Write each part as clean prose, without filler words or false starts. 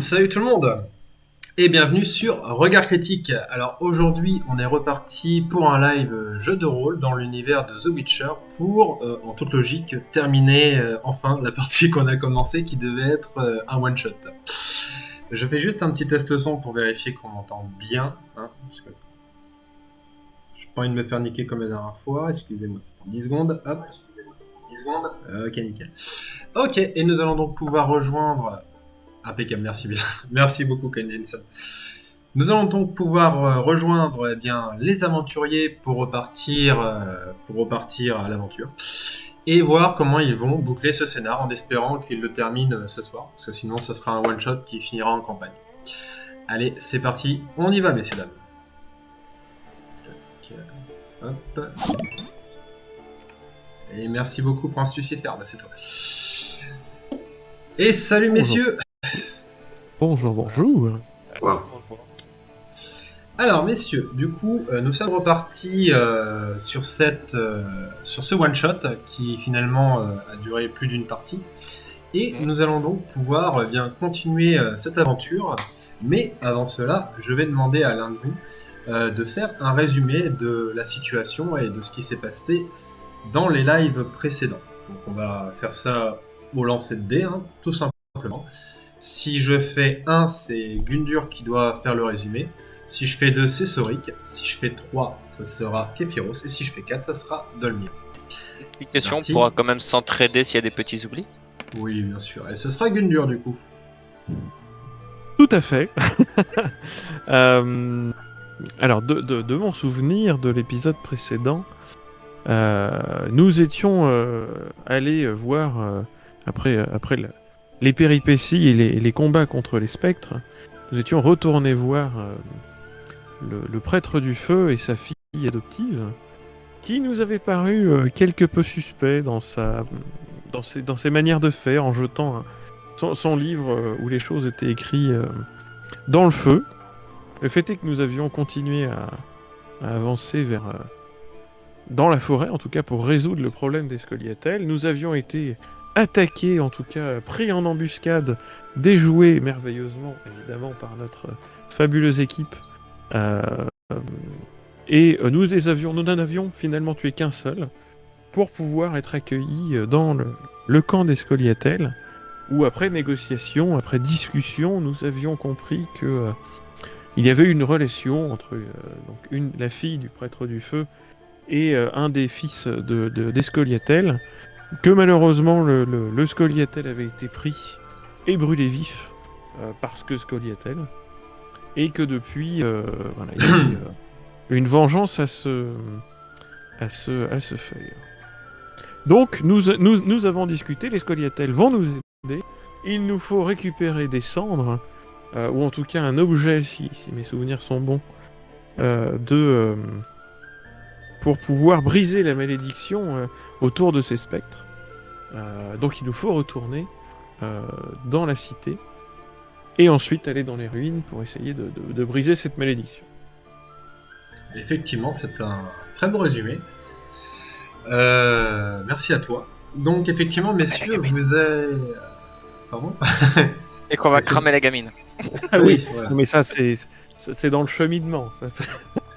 Salut tout le monde et bienvenue sur Regard Critique. Alors aujourd'hui on est reparti pour un live jeu de rôle dans l'univers de The Witcher pour, en toute logique, terminer enfin la partie qu'on a commencée qui devait être un one shot. Je fais juste un petit test son pour vérifier qu'on m'entend bien, parce que j'ai pas envie de me faire niquer comme la dernière fois. Excusez-moi, ça prend 10 secondes. Hop. Ok, nickel. Ok, et nous allons donc pouvoir rejoindre... Impeccable, merci bien. Merci beaucoup, Ken Jensen. Nous allons donc pouvoir rejoindre les aventuriers pour repartir à l'aventure et voir comment ils vont boucler ce scénar en espérant qu'ils le terminent ce soir, parce que sinon ce sera un one-shot qui finira en campagne. Allez, c'est parti, on y va, messieurs dames. Hop. Et merci beaucoup, Prince Lucifer, c'est toi. Et salut, messieurs. Bonjour. Wow. Alors messieurs, du coup, nous sommes repartis sur ce one-shot qui finalement a duré plus d'une partie. Et nous allons donc pouvoir continuer cette aventure. Mais avant cela, je vais demander à l'un de vous de faire un résumé de la situation et de ce qui s'est passé dans les lives précédents. Donc on va faire ça au lancer de dés, tout simplement. Si je fais 1, c'est Gundur qui doit faire le résumé. Si je fais 2, c'est Sorik. Si je fais 3, ça sera Kephiros. Et si je fais 4, ça sera Dolmir. Une question, on pourra quand même s'entraider s'il y a des petits oublis. Oui, bien sûr. Et ce sera Gundur, du coup. Tout à fait. Alors, de mon souvenir de l'épisode précédent, nous étions allés voir, après les péripéties et les combats contre les spectres, nous étions retournés voir le prêtre du feu et sa fille adoptive, qui nous avait paru quelque peu suspect dans ses manières de faire, en jetant son livre où les choses étaient écrites dans le feu. Le fait est que nous avions continué à avancer dans la forêt, en tout cas pour résoudre le problème des Scoia'tael. Nous avions été attaqués, en tout cas pris en embuscade, déjoués merveilleusement, évidemment, par notre fabuleuse équipe. Et nous n'en avions finalement tué qu'un seul, pour pouvoir être accueillis dans le camp des Scoia'tael, où après négociation, après discussion, nous avions compris que il y avait une relation entre la fille du prêtre du feu et un des fils des Scoia'tael, que malheureusement le Scoia'tael avait été pris et brûlé vif parce que Scoia'tael, et que depuis il y a une vengeance à se faire. Donc nous avons discuté, les Scoia'tael vont nous aider, il nous faut récupérer des cendres, ou en tout cas un objet, si mes souvenirs sont bons, pour pouvoir briser la malédiction autour de ces spectres. Donc il nous faut retourner dans la cité, et ensuite aller dans les ruines pour essayer de briser cette malédiction. Effectivement, c'est un très beau résumé. Merci à toi. Donc effectivement, messieurs, vous avez... Pardon ? Et qu'on va cramer la gamine. Ah oui, voilà. Mais ça, c'est dans le cheminement. Ça.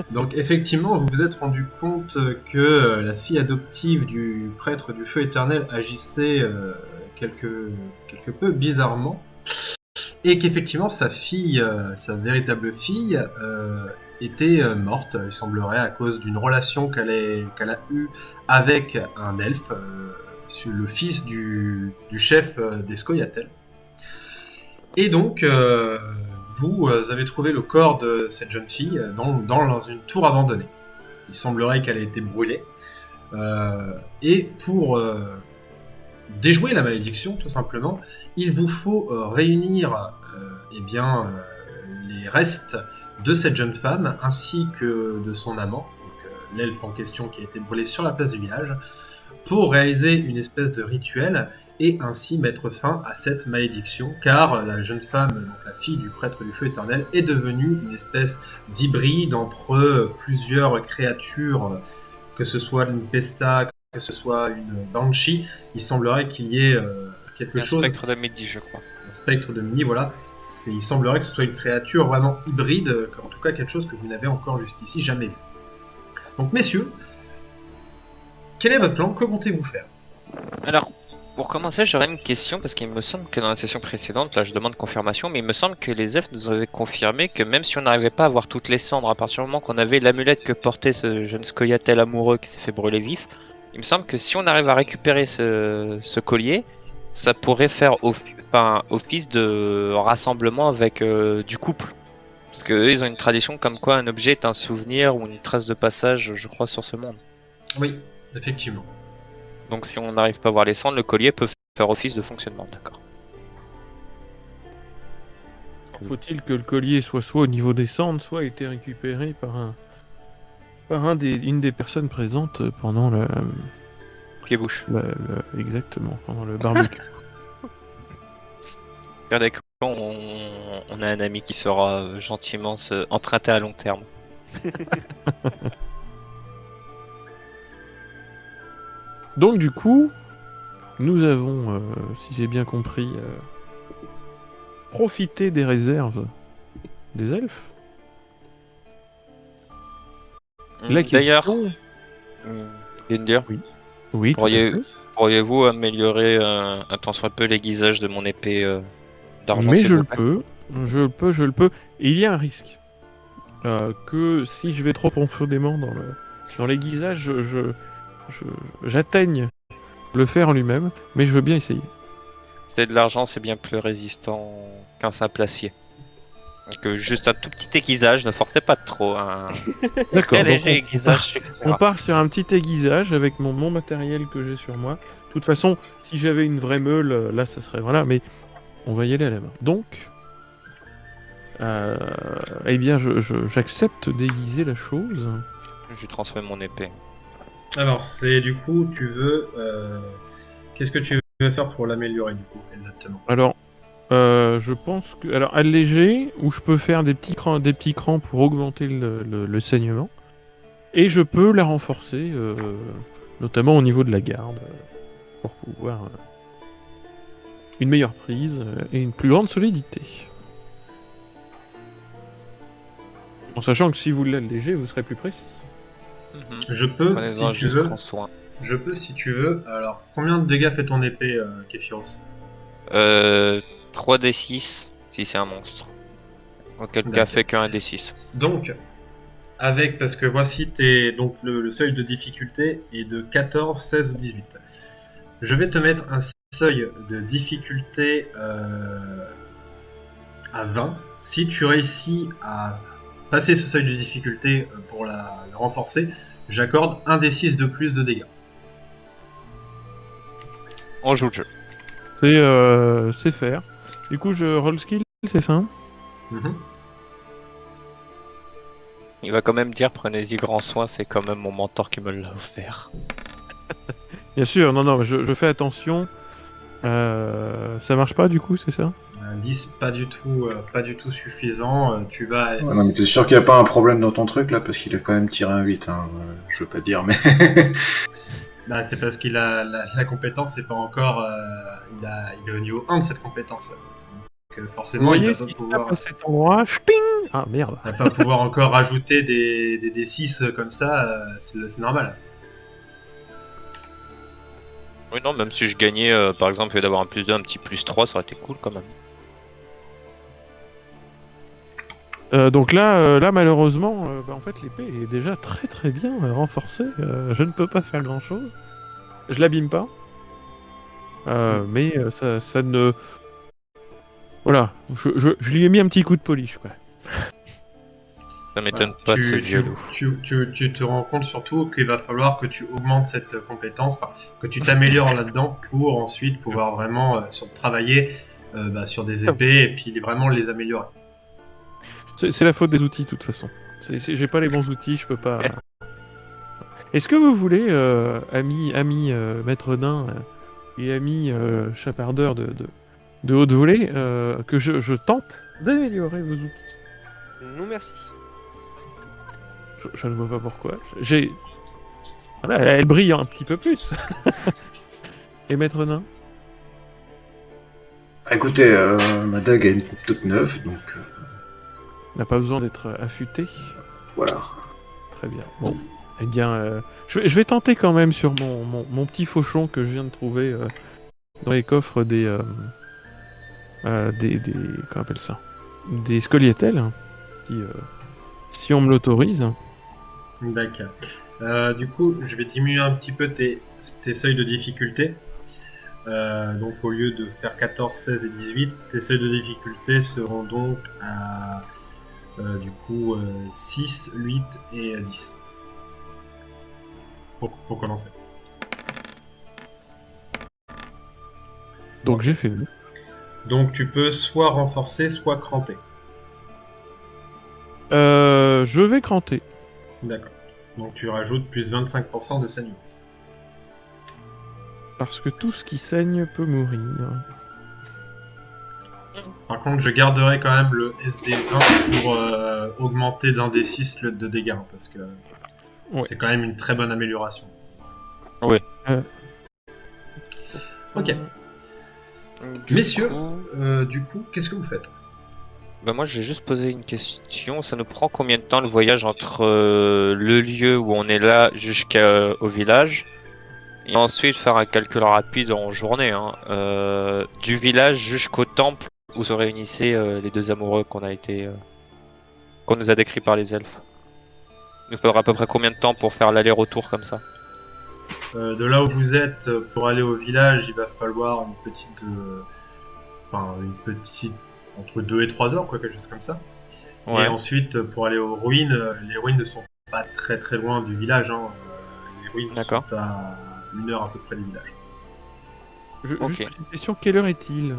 Donc effectivement, vous vous êtes rendu compte que la fille adoptive du prêtre du feu éternel agissait quelque peu bizarrement, et qu'effectivement sa fille, sa véritable fille, était morte, il semblerait, à cause d'une relation qu'elle a eue avec un elfe, le fils du chef des Scoia'tael. Et donc, vous avez trouvé le corps de cette jeune fille dans une tour abandonnée. Il semblerait qu'elle ait été brûlée. Et pour déjouer la malédiction, tout simplement, il vous faut réunir les restes de cette jeune femme ainsi que de son amant, l'elfe en question qui a été brûlé sur la place du village, pour réaliser une espèce de rituel et ainsi mettre fin à cette malédiction, car la jeune femme, donc la fille du prêtre du feu éternel, est devenue une espèce d'hybride entre plusieurs créatures, que ce soit une pesta, que ce soit une banshee. Il semblerait qu'il y ait quelque chose... Un spectre de midi, je crois. Un spectre de midi, voilà. il semblerait que ce soit une créature vraiment hybride, en tout cas quelque chose que vous n'avez encore jusqu'ici jamais vu. Donc messieurs, quel est votre plan? Que comptez-vous faire? Alors, pour commencer, j'aurais une question parce qu'il me semble que dans la session précédente, là je demande confirmation, mais il me semble que les elfes nous avaient confirmé que même si on n'arrivait pas à voir toutes les cendres, à partir du moment qu'on avait l'amulette que portait ce jeune Scoia'tael amoureux qui s'est fait brûler vif, il me semble que si on arrive à récupérer ce collier, ça pourrait faire office de rassemblement avec du couple. Parce qu'eux, ils ont une tradition comme quoi un objet est un souvenir ou une trace de passage, je crois, sur ce monde. Oui, effectivement. Donc si on n'arrive pas à voir les cendres, le collier peut faire office de fonctionnement, d'accord. Faut-il que le collier soit au niveau des cendres, soit été récupéré par une des personnes présentes pendant Pied-bouche. exactement, pendant le barbecue. Bien d'accord, on a un ami qui saura gentiment se emprunter à long terme. Donc du coup, nous avons, si j'ai bien compris, profité des réserves des elfes. La D'ailleurs, question... Ginger, Oui, tout à fait. pourriez-vous améliorer un tant soit peu l'aiguisage de mon épée d'argent, Mais s'il je vous le plaît peux, je le peux. Et il y a un risque que si je vais trop profondément dans l'aiguisage, j'atteigne le fer en lui-même, mais je veux bien essayer. C'est de l'argent, c'est bien plus résistant qu'un simple acier. Donc juste un tout petit aiguisage, ne forcez pas trop. Un D'accord, très donc léger aiguisage, on part sur un petit aiguisage avec mon matériel que j'ai sur moi. De toute façon, si j'avais une vraie meule, là, ça serait... Voilà, mais on va y aller à la main. Donc, eh bien, j'accepte d'aiguiser la chose. Je lui transmets mon épée. Alors, c'est du coup, tu veux... Qu'est-ce que tu veux faire pour l'améliorer, du coup, exactement? Alors, je pense que... Alors, alléger, où je peux faire des petits crans pour augmenter le saignement. Et je peux la renforcer, notamment au niveau de la garde, pour pouvoir... une meilleure prise et une plus grande solidité. En sachant que si vous l'allégez, vous serez plus précis. Je peux, Prenez-en si tu juste veux. grand soin. Je peux, si tu veux. Alors, combien de dégâts fait ton épée, Kephiros? 3d6 si c'est un monstre. Auquel cas D'accord. fait qu'un d6. Donc, parce que voici donc le seuil de difficulté est de 14, 16 ou 18. Je vais te mettre un seuil de difficulté à 20. Si tu réussis à passer ce seuil de difficulté pour le renforcer, j'accorde un des 6 de plus de dégâts. On joue le jeu. C'est faire. Du coup, je roll skill, c'est ça? Il va quand même dire prenez-y grand soin, c'est quand même mon mentor qui me l'a offert. Bien sûr, non, mais je fais attention. Ça marche pas du coup, c'est ça? 10, pas du tout suffisant. Tu vas. Ouais, non, mais t'es sûr qu'il n'y a pas un problème dans ton truc là? Parce qu'il a quand même tiré un 8, hein. Je veux pas dire, mais. Bah, c'est parce qu'il a la compétence, c'est pas encore. Il est au niveau 1 de cette compétence. Donc, Vous forcément, voyez, il si va pas je pouvoir. tape à cet endroit, ch'ting! Ah merde. Il va pas pouvoir encore rajouter des 6 comme ça, c'est normal. Oui, non, même si je gagnais, par exemple, d'avoir un plus 2, un petit plus 3, ça aurait été cool quand même. Donc là, malheureusement, en fait, l'épée est déjà très très bien renforcée. Je ne peux pas faire grand chose. Je l'abîme pas. Mais ça ne... Voilà, je lui ai mis un petit coup de polish, quoi. Ça m'étonne pas de ce vieux loup. Tu te rends compte surtout qu'il va falloir que tu augmentes cette compétence, que tu t'améliores là-dedans pour ensuite pouvoir vraiment travailler sur des épées et puis vraiment les améliorer. C'est la faute des outils, de toute façon. J'ai pas les bons outils, je peux pas... Est-ce que vous voulez, ami maître nain et ami chapardeur de haute volée, que je tente d'améliorer vos outils? Non merci. Je ne vois pas pourquoi. Voilà, elle brille un petit peu plus. Et maître nain? Écoutez, ma dague a une toute neuve, donc n'a pas besoin d'être affûté. voilà. Très bien. Bon, eh bien, je vais tenter quand même sur mon petit fauchon que je viens de trouver dans les coffres des comment on appelle ça? Des scoliételles, hein, si on me l'autorise. D'accord. Du coup, je vais diminuer un petit peu tes seuils de difficulté. Donc au lieu de faire 14, 16 et 18, tes seuils de difficulté seront donc à du coup 6, 8 et 10. Pour commencer. Donc j'ai fait mieux. Donc tu peux soit renforcer, soit cranter. Je vais cranter. D'accord. Donc tu rajoutes plus 25% de saignement. Parce que tout ce qui saigne peut mourir. Par contre, je garderai quand même le SD20 pour augmenter d'un des 6 le de dégâts, hein, parce que Ouais. c'est quand même une très bonne amélioration. Oui. Ok. Messieurs, du coup, qu'est-ce que vous faites? Bah moi, j'ai juste posé une question. Ça nous prend combien de temps le voyage entre le lieu où on est là jusqu'au village? Et ensuite, faire un calcul rapide en journée, hein. Du village jusqu'au temple où se réunissaient les deux amoureux qu'on nous a décrits par les elfes. Il nous faudra à peu près combien de temps pour faire l'aller-retour comme ça? De là où vous êtes, pour aller au village, il va falloir une petite entre 2 et 3 heures, quoi, quelque chose comme ça. Ouais. Et ensuite, pour aller aux ruines, les ruines ne sont pas très très loin du village, hein. Les ruines D'accord. sont à 1 heure à peu près du village. Ok. Juste une question, quelle heure est-il?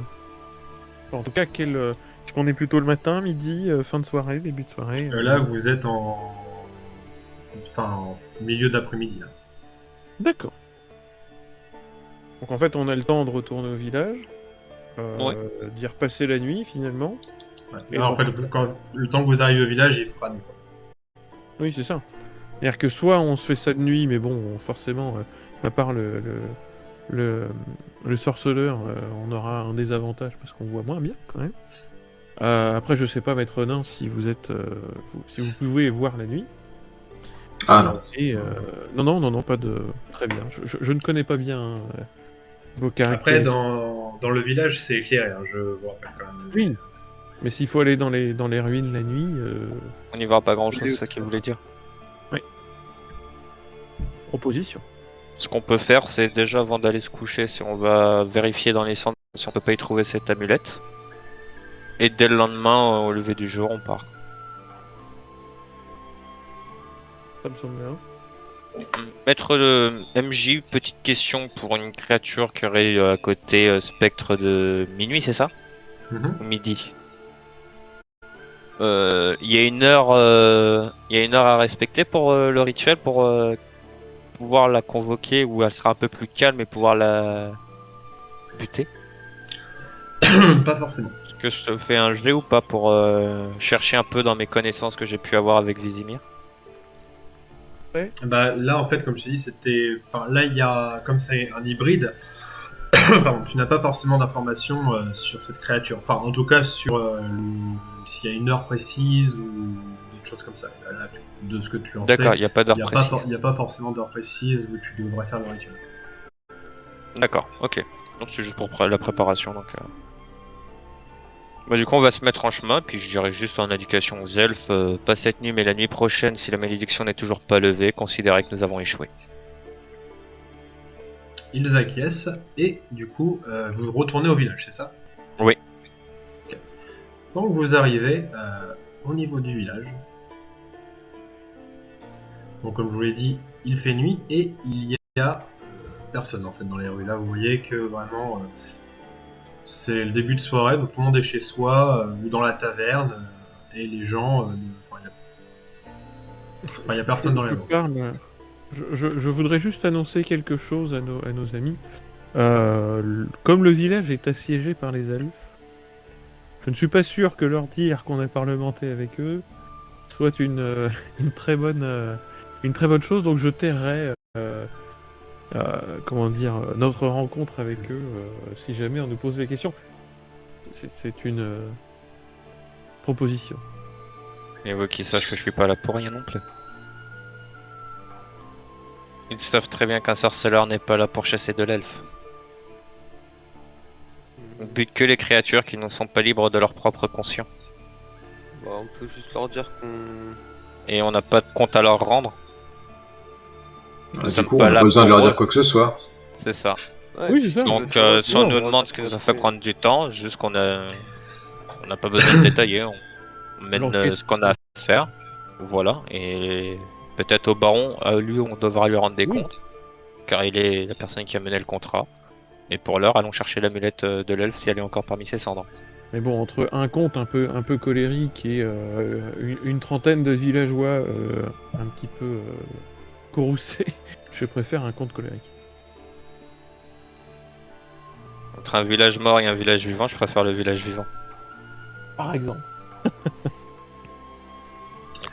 Enfin, en tout cas, est-ce qu'on est plutôt le matin, midi, fin de soirée, début de soirée? Là, vous êtes en milieu d'après-midi, là. D'accord. Donc en fait, on a le temps de retourner au village, Ouais. d'y repasser la nuit finalement. Ouais. Et Là, en fait, le temps que vous arrivez au village, il fera nuit, quoi. Oui, c'est ça. C'est-à-dire que soit on se fait ça de nuit, mais bon, forcément, à part le sorceleur, on aura un désavantage parce qu'on voit moins bien quand même. Après, je sais pas, Maître Nain, si vous êtes, si vous pouvez voir la nuit. Ah non. Et non, pas de. Très bien. Je ne connais pas bien vos Après, caractéristiques. dans le village, c'est éclairé, hein, je vous rappelle quand même. Oui. Mais s'il faut aller dans les ruines la nuit, On n'y verra pas grand-chose, Oui, c'est ça qu'il voulait dire. proposition. Ce qu'on peut faire, c'est déjà avant d'aller se coucher, si on va vérifier dans les cendres si on peut pas y trouver cette amulette. Et dès le lendemain, au lever du jour, on part. Ça me semble bien. Maître MJ, petite question pour une créature qui aurait à côté spectre de minuit, c'est ça? Mhm. Ou midi? Il y a une heure, il y a une heure à respecter pour le rituel, pour pouvoir la convoquer, où elle sera un peu plus calme et pouvoir la buter. Pas forcément. Est-ce que je te fais un jet ou pas pour chercher un peu dans mes connaissances que j'ai pu avoir avec Vizimir? Bah, là, en fait, comme je t'ai dit, là, il y a, comme c'est un hybride, pardon, tu n'as pas forcément d'informations sur cette créature. Enfin, en tout cas, sur s'il y a une heure précise ou des choses comme ça. Là, de ce que tu en sais, D'accord, il n'y a pas d'heure il précise. n'y a pas forcément d'heure précise où tu devrais faire le rituel. D'accord, ok. Donc c'est juste pour la préparation. Donc, Bah, du coup, on va se mettre en chemin, puis je dirais juste en indication aux elfes, pas cette nuit, mais la nuit prochaine, si la malédiction n'est toujours pas levée, considérez que nous avons échoué. Ils acquiescent et du coup, vous retournez au village, c'est ça? Oui. Ok. Donc vous arrivez au niveau du village. Donc comme je vous l'ai dit, il fait nuit et il y a personne en fait dans les rues. Là, vous voyez que vraiment c'est le début de soirée, donc tout le monde est chez soi ou dans la taverne et les gens, il y a personne dans les Je rues. parle. Je voudrais juste annoncer quelque chose à nos amis. Comme le village est assiégé par les elfes, je ne suis pas sûr que leur dire qu'on a parlementé avec eux soit une très bonne chose. Donc je tairai, comment dire, notre rencontre avec eux si jamais on nous pose des questions. c'est une proposition. Et vous qui sachent que je suis pas là pour rien non plus. Ils savent très bien qu'un sorceleur n'est pas là pour chasser de l'elfe. On bute que les créatures qui ne sont pas libres de leur propre conscience. Bah, on peut juste leur dire qu'on... Et on n'a pas de compte à leur rendre. Du sommes coup, on pas n'a là pas besoin de pour leur eux. dire quoi que ce soit. C'est ça. Ouais, Oui, c'est ça. Donc si ouais, on nous ouais, demande ce que ça fait prendre du temps, juste qu'on a... On n'a pas besoin de détailler. On mène L'enquête, ce qu'on a à faire. Voilà. Et peut-être au baron, à lui, on devra lui rendre des Oui. comptes. Car il est la personne qui a mené le contrat. Et pour l'heure, allons chercher l'amulette de l'elfe si elle est encore parmi ses cendres. Mais bon, entre un conte un peu colérique et une trentaine de villageois un petit peu courroucés, je préfère un conte colérique. Entre un village mort et un village vivant, je préfère le village vivant. Par exemple.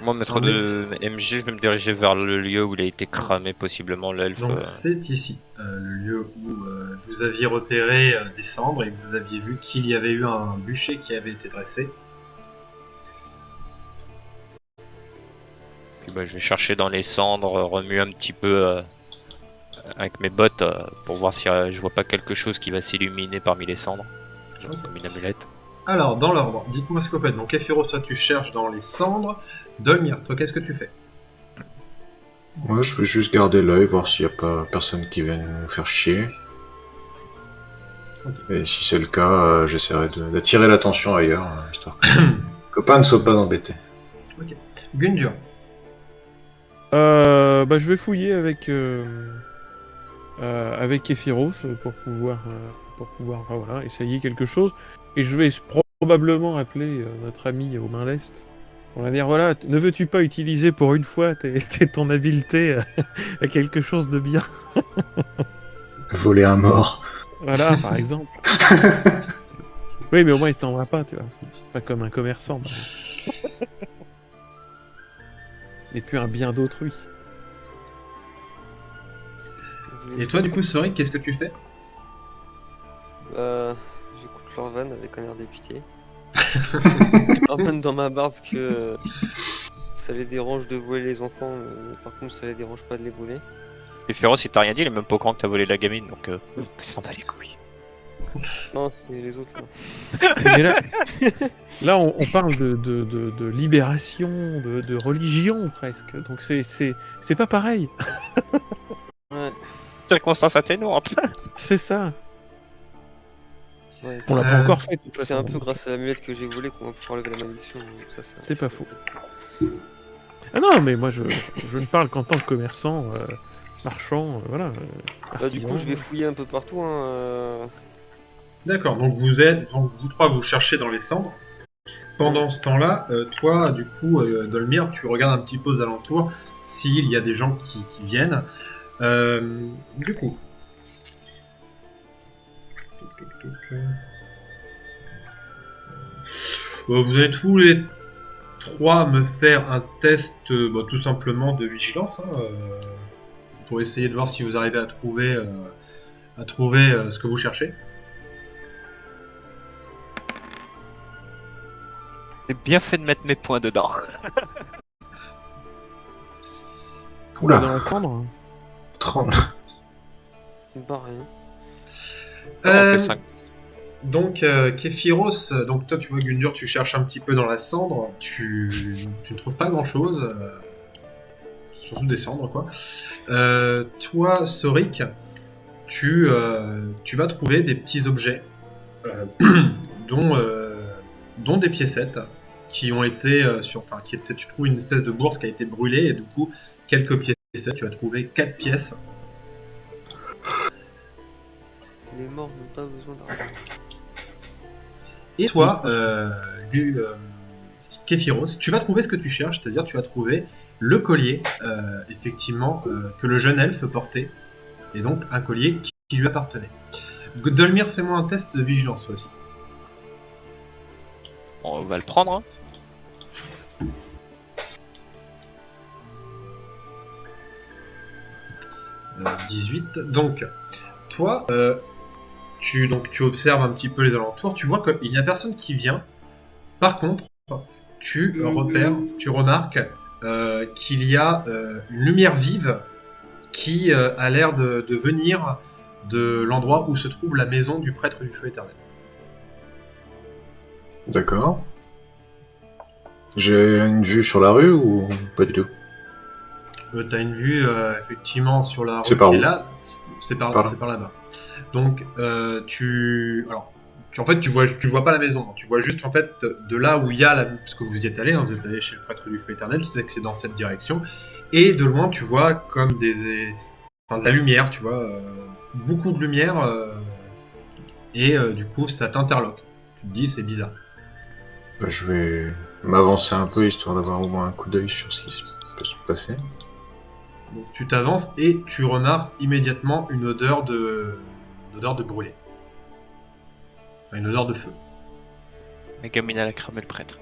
Moi, maître Attendez, de MJ, je vais me diriger vers le lieu où il a été cramé, possiblement l'elfe. Donc c'est ici, le lieu où vous aviez repéré des cendres et vous aviez vu qu'il y avait eu un bûcher qui avait été dressé. Puis, bah, je vais chercher dans les cendres, remuer un petit peu avec mes bottes pour voir si je vois pas quelque chose qui va s'illuminer parmi les cendres. Genre comme une amulette. Alors, dans l'ordre, dites-moi ce que vous faites. Donc, Ephiros, toi, tu cherches dans les cendres. Dolmir, toi, qu'est-ce que tu fais? Moi, je veux juste garder l'œil, voir s'il n'y a pas personne qui vient nous faire chier. Ok. Et si c'est le cas, j'essaierai d'attirer l'attention ailleurs, histoire que les copains ne soient pas embêtés. Gundur, Bah, je vais fouiller avec Ephiros pour pouvoir enfin, voilà, essayer quelque chose. Et je vais probablement appeler notre ami aux mains lest. On va dire voilà, ne veux-tu pas utiliser pour une fois ton habileté à quelque chose de bien? Voler un mort. Voilà, par exemple. Oui, mais au moins il s'en va pas, tu vois. Pas comme un commerçant. Par exemple. Et puis un bien d'autrui. et toi, du coup, Sori, qu'est-ce que tu fais? J'écoute leur van avec un air dépité. Un peu dans ma barbe que ça les dérange de voler les enfants, mais par contre ça les dérange pas de les voler. Et Féroce, il t'a rien dit, il est même pas au courant que t'as volé la gamine, donc il s'en bat les couilles. Non, c'est les autres là. Mais là on parle de libération, de religion presque. Donc c'est pas pareil. Ouais, Circonstance atténuante. C'est ça. ouais. On l'a pas encore fait. de toute C'est façon. un peu grâce à l'amulette que j'ai volée qu'on va pouvoir lever la malédiction. Donc ça, C'est pas faux. Ah non, mais moi je ne parle qu'en tant que commerçant, marchand, voilà. Du Artisan. coup, je vais fouiller un peu partout. Hein, D'accord, donc vous trois, vous cherchez dans les cendres. Pendant ce temps-là, toi, du coup, Dolmir, tu regardes un petit peu aux alentours s'il y a des gens qui viennent. Du coup. Vous allez tous les trois me faire un test tout simplement de vigilance hein, pour essayer de voir si vous arrivez à trouver ce que vous cherchez. J'ai bien fait de mettre mes points dedans. Dans Oula, la cendre. 30. bah rien. On fait 5. Donc, Képhiros, donc toi tu vois Gundur, tu cherches un petit peu dans la cendre, tu ne trouves pas grand chose, surtout des cendres quoi. Toi, Sorik, tu vas trouver des petits objets, dont des piécettes qui ont été tu trouves une espèce de bourse qui a été brûlée et du coup quelques piécettes, tu as trouvé 4 pièces. Les morts n'ont pas besoin d'argent. Et toi, Képhiros, tu vas trouver ce que tu cherches, c'est-à-dire tu vas trouver le collier, effectivement, que le jeune elfe portait, et donc un collier qui lui appartenait. Dolmir, fais-moi un test de vigilance, toi aussi. On va le prendre. Hein. 18. Donc, toi, Donc tu observes un petit peu les alentours, tu vois qu'il n'y a personne qui vient. Par contre, tu remarques qu'il y a une lumière vive qui a l'air de venir de l'endroit où se trouve la maison du prêtre du feu éternel. D'accord. J'ai une vue sur la rue ou pas du tout? T'as une vue effectivement sur la rue C'est par qui est où? là. C'est par Par là. là-bas. Donc en fait tu vois pas la maison, hein. Tu vois juste en fait de là où il y a parce que vous y êtes allé, hein, vous êtes allé chez le prêtre du feu éternel, tu sais que c'est dans cette direction. Et de loin tu vois comme de la lumière, tu vois, beaucoup de lumière et du coup ça t'interloque. Tu te dis c'est bizarre. Bah, je vais m'avancer un peu histoire d'avoir au moins un coup d'œil sur ce qui peut se passer. Donc tu t'avances et tu remarques immédiatement une odeur de brûlé. Enfin, une odeur de feu. Megamina a cramé le prêtre.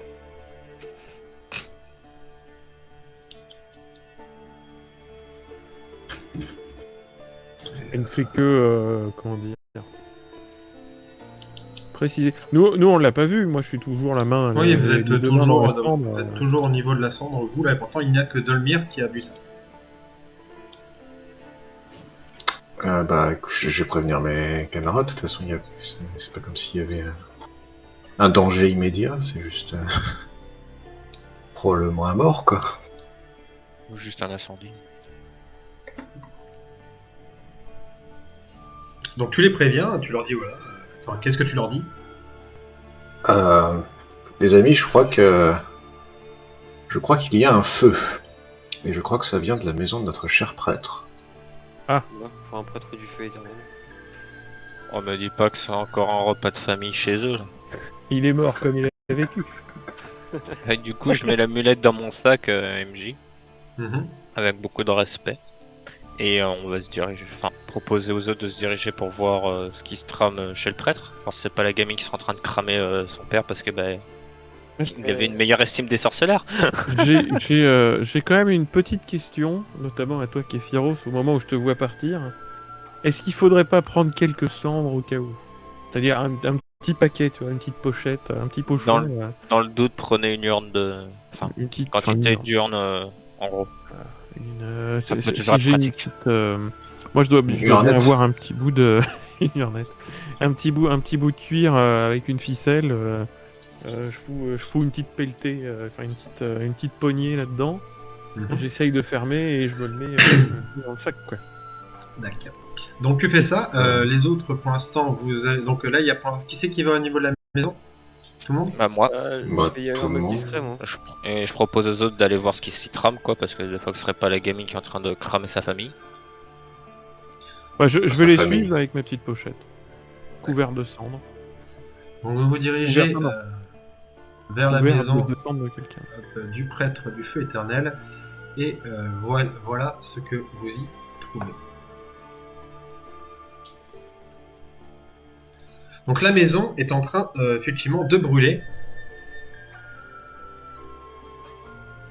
Elle ne fait que, comment dire, préciser. Nous on l'a pas vu, moi je suis toujours la main. Oui, vous êtes les deux mains dans la toujours, cendre, vous êtes toujours au niveau de la cendre, vous là, et pourtant il n'y a que Dolmir qui a vu ça. Bah, écoute, je vais prévenir mes camarades. De toute façon, c'est pas comme s'il y avait un danger immédiat. C'est juste probablement un mort, quoi. Ou juste un incendie. Donc tu les préviens, tu leur dis voilà. Enfin, qu'est-ce que tu leur dis? Les amis, je crois qu'il y a un feu. Et je crois que ça vient de la maison de notre cher prêtre. Ouais, pour un prêtre du feu éternel. On me dit pas que c'est encore un repas de famille chez eux. Là. Il est mort comme il a vécu. Et du coup, je mets l'amulette dans mon sac MJ, Mhm. avec beaucoup de respect. Et on va se diriger, proposer aux autres de se diriger pour voir ce qui se trame chez le prêtre. Alors, c'est pas la gamine qui sera en train de cramer son père parce que il avait une meilleure estime des sorceleurs. J'ai quand même une petite question, notamment à toi Képhiros, au moment où je te vois partir. Est-ce qu'il faudrait pas prendre quelques cendres au cas où? C'est-à-dire un petit paquet, tu vois, une petite pochette, un petit pochon. Dans le doute, prenez une urne de. Enfin, une petite quantité d'urne en gros. Ça peut toujours être j'ai une pratique. petite, moi je dois bien urnette. avoir un petit bout de une urnette. Un petit bout de cuir avec une ficelle. Je fous une petite pelletée, enfin une petite poignée là-dedans. Mhm. J'essaye de fermer et je me le mets dans le sac, quoi. D'accord. Donc tu fais ça. Les autres, pour l'instant, vous avez... Donc là, il y a qui c'est qui va au niveau de la maison? Tout le monde? Bah moi, Bah, Je vais y aller tout en le mode monde. discret, moi. je propose aux autres d'aller voir ce qui s'y trame quoi, parce que des fois que ce serait pas la gamine qui est en train de cramer sa famille. Ouais, je Sa vais les famille. suivre avec ma petite pochette, couvert de cendre. Donc vous vous dirigez vers la Couvert maison de cendre de quelqu'un. du prêtre du feu éternel et voilà ce que vous y trouvez. Donc la maison est en train effectivement de brûler.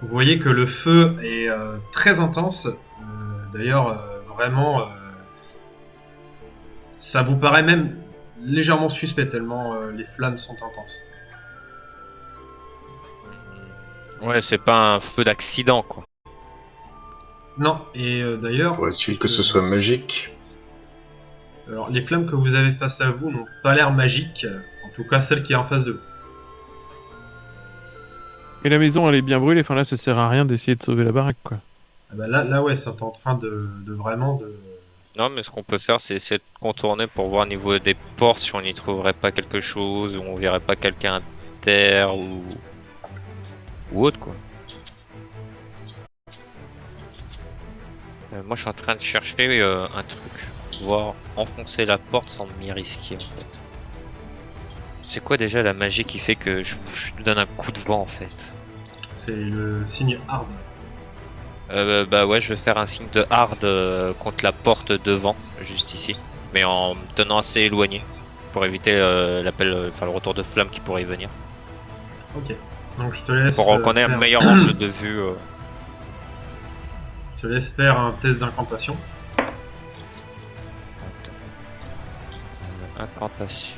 Vous voyez que le feu est très intense. D'ailleurs, vraiment, ça vous paraît même légèrement suspect tellement les flammes sont intenses. Ouais, c'est pas un feu d'accident quoi. Non, et d'ailleurs, Pourrait-il que ce soit magique? alors, les flammes que vous avez face à vous n'ont pas l'air magiques, en tout cas celle qui est en face de vous. Et la maison, elle est bien brûlée. Enfin là, ça sert à rien d'essayer de sauver la baraque, quoi. Ah bah là ouais, c'est en train de vraiment de... Non, mais ce qu'on peut faire, c'est essayer de contourner pour voir au niveau des portes si on n'y trouverait pas quelque chose, ou on verrait pas quelqu'un à terre, ou autre, quoi. Moi, je suis en train de chercher un truc, voir enfoncer la porte sans m'y risquer, en fait. C'est quoi déjà la magie qui fait que je donne un coup de vent, en fait? C'est le signe hard. Bah ouais, je vais faire un signe de hard contre la porte devant, juste ici, mais en me tenant assez éloigné pour éviter le retour de flamme qui pourrait y venir. Ok. Donc je te laisse Pour reconnaître un faire... meilleur angle de vue. Je te laisse faire un test d'incantation. Incantation.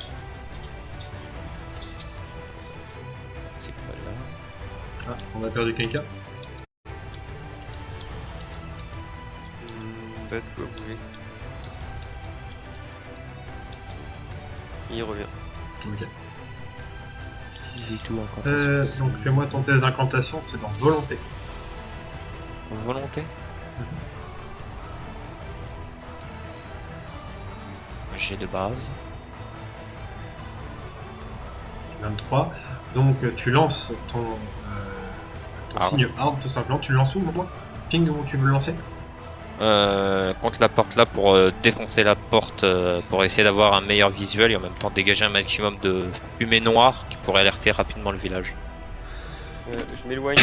C'est pas là. Ah, on a perdu quelqu'un. Bête, quoi, bouger. Il revient. Ok. Du tout incantation. Donc fais-moi ton test d'incantation, c'est dans volonté. Volonté. J'ai de base. 23. Donc tu lances ton Arme. signe arbre tout simplement. Tu le lances où moi Ping où tu veux le lancer? Contre la porte là pour défoncer la porte pour essayer d'avoir un meilleur visuel et en même temps dégager un maximum de fumée noire qui pourrait alerter rapidement le village. Je m'éloigne.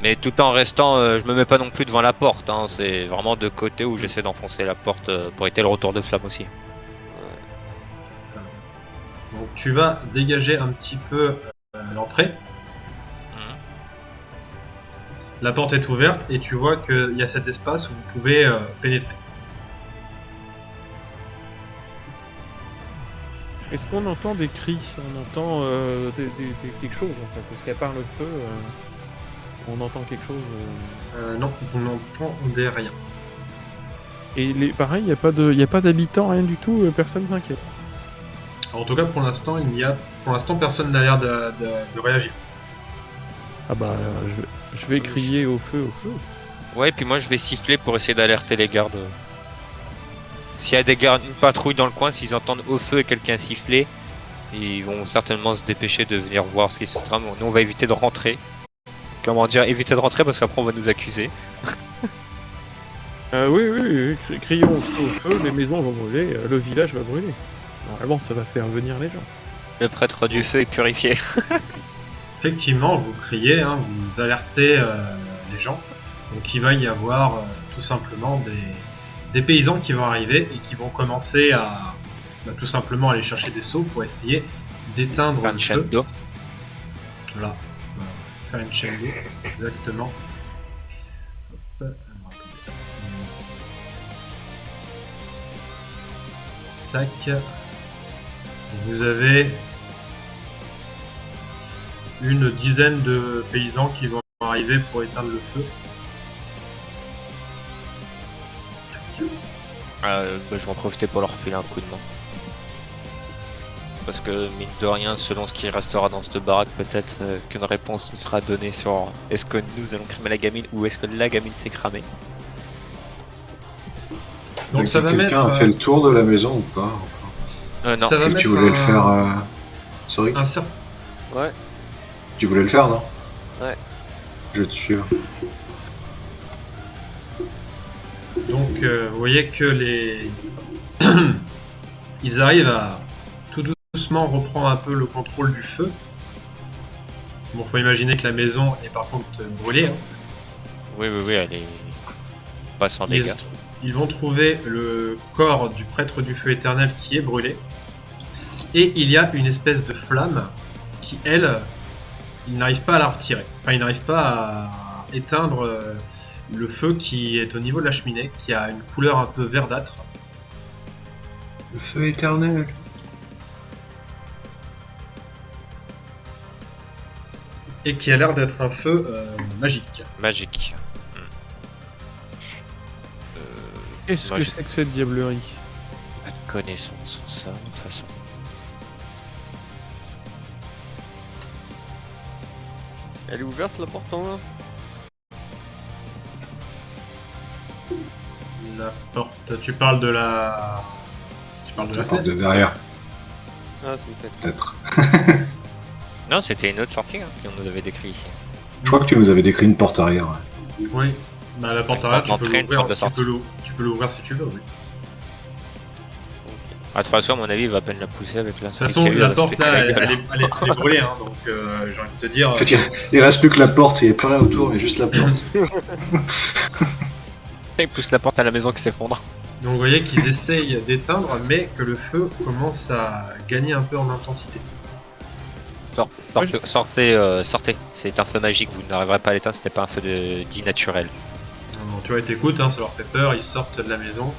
Mais tout en restant, je me mets pas non plus devant la porte, hein, c'est vraiment de côté où j'essaie d'enfoncer la porte pour éviter le retour de flamme aussi. Donc tu vas dégager un petit peu l'entrée. La porte est ouverte et tu vois qu'il y a cet espace où vous pouvez pénétrer. Est-ce qu'on entend des cris? On entend quelque chose en fait. Parce qu'à part le feu, on entend quelque chose. Non, vous n'entendez rien. Et pareil, il n'y a pas d'habitants, rien du tout, personne s'inquiète. Alors, en tout cas, pour l'instant, personne n'a l'air de réagir. Ah bah, je vais crier au feu, au feu. Ouais, et puis moi je vais siffler pour essayer d'alerter les gardes. S'il y a des gardes, une patrouille dans le coin, s'ils entendent au feu et quelqu'un siffler, ils vont certainement se dépêcher de venir voir ce qui se trame. Nous on va éviter de rentrer. Comment dire, éviter de rentrer parce qu'après on va nous accuser. Oui, crions au feu, les maisons vont brûler, le village va brûler. Normalement, ça va faire venir les gens. Le prêtre du feu est purifié. Effectivement, vous criez, hein, vous alertez les gens. Donc il va y avoir tout simplement des paysans qui vont arriver et qui vont commencer à tout simplement aller chercher des seaux pour essayer d'éteindre Faire le une feu. chaîne d'eau. Voilà. Faire une chaîne d'eau, exactement. Hop. Alors, attendez. Tac. Vous avez une dizaine de paysans qui vont arriver pour éteindre le feu. Je vais en profiter pour leur filer un coup de main. Parce que mine de rien, selon ce qui restera dans cette baraque, peut-être qu'une réponse nous sera donnée sur est-ce que nous allons cramer la gamine ou est-ce que la gamine s'est cramée. Donc ça va mettre. Quelqu'un a fait le tour de la maison ou pas? Non, Ça va Tu mettre voulais le faire. Sorry. un certain. Ouais. Tu voulais le faire, non? Ouais. Je te suis. Donc vous voyez que les ils arrivent à tout doucement reprendre un peu le contrôle du feu. Bon, faut imaginer que la maison est par contre brûlée. Hein. Oui, elle est pas sans dégâts. Ils vont trouver le corps du prêtre du feu éternel qui est brûlé. Et il y a une espèce de flamme qui, elle, il n'arrive pas à la retirer. Enfin, il n'arrive pas à éteindre le feu qui est au niveau de la cheminée, qui a une couleur un peu verdâtre. Le feu éternel. Et qui a l'air d'être un feu magique. Magique. Qu'est-ce Moi, que j'ai c'est que cette diablerie? pas de connaissance de ça, de toute façon. Elle est ouverte la porte en haut? La porte, tu parles de la... Tu parles de la La porte fenêtre de derrière, Ah, c'est une tête. peut-être. Non, c'était une autre sortie qu'on nous avait décrit ici. Je crois que tu nous avais décrit une porte arrière. Ouais. Oui. Bah, la porte Une arrière, porte tu peux d'entrée, une l'ouvrir, porte de sortie. tu peux l'ouvrir si tu veux, oui. Ah, de toute façon, à mon avis, il va à peine la pousser avec De toute façon, la porte là, elle est brûlée, hein, donc j'ai envie de te dire. En fait, il reste plus que la porte, il n'y a plus rien autour, il y a juste la porte. Il pousse la porte à la maison qui s'effondre. Donc vous voyez qu'ils essayent d'éteindre, mais que le feu commence à gagner un peu en intensité. Sortez. C'est un feu magique, vous n'arriverez pas à l'éteindre, c'était pas un feu dit naturel. Donc, tu vois, ils t'écoutent, hein, ça leur fait peur, ils sortent de la maison.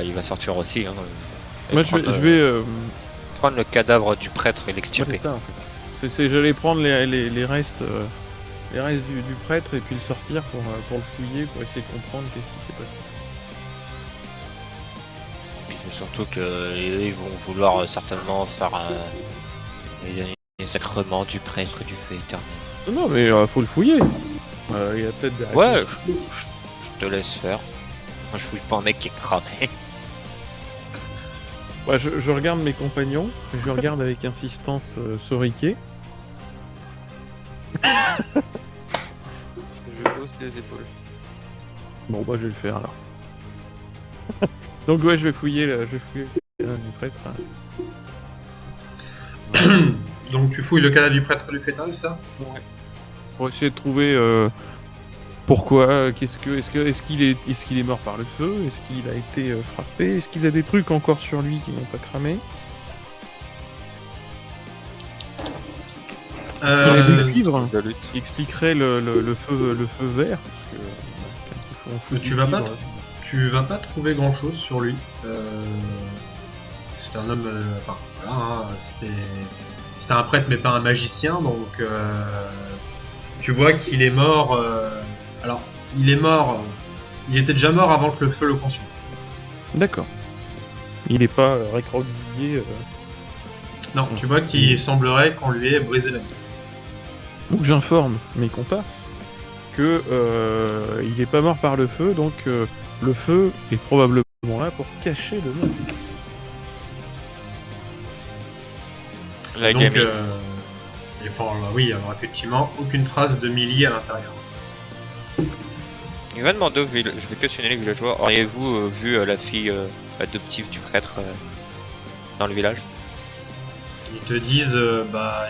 Il va sortir aussi. Hein, et Moi, prendre, je vais prendre le cadavre du prêtre et ouais, l'extirper. c'est ça, en fait. J'allais prendre les restes, du prêtre et puis le sortir pour le fouiller, pour essayer de comprendre qu'est-ce qui s'est passé. Et surtout qu'ils vont vouloir certainement faire les sacrements du prêtre et du feu éternel. Non, mais faut le fouiller. Il y a peut-être des... Ouais, je te laisse faire. Moi, je fouille pas un mec qui est cramé. Ouais, je regarde mes compagnons, je regarde avec insistance Soriké. Je hausse les épaules. Bon, bah, je vais le faire alors. Donc, ouais, je vais fouiller le du prêtre. Donc tu fouilles le cadavre du prêtre du fétal, ça? Pour essayer de trouver pourquoi, est-ce qu'il est mort par le feu, est-ce qu'il a été frappé, est-ce qu'il a des trucs encore sur lui qui n'ont pas cramé, est-ce qu'il a des cuivres De lutte. qui expliquerait le feu vert, parce que, quand on fout Tu du vas pas cuivre, Tu vas pas trouver grand chose sur lui. C'était un homme. Enfin, voilà, hein, c'était un prêtre, mais pas un magicien. Donc, tu vois qu'il est mort. Alors, il est mort. Il était déjà mort avant que le feu le consume. D'accord. Il est pas récroquevillé. Non, tu vois qu'il semblerait qu'on lui ait brisé la nuque. Donc j'informe mes comparses que il est pas mort par le feu, donc le feu est probablement là pour cacher le meurtre. La Donc, gamine. oui, alors effectivement, aucune trace de Millie à l'intérieur. Il va demander je vais questionner les villageois. Auriez-vous vu la fille adoptive du prêtre dans le village? Ils te disent,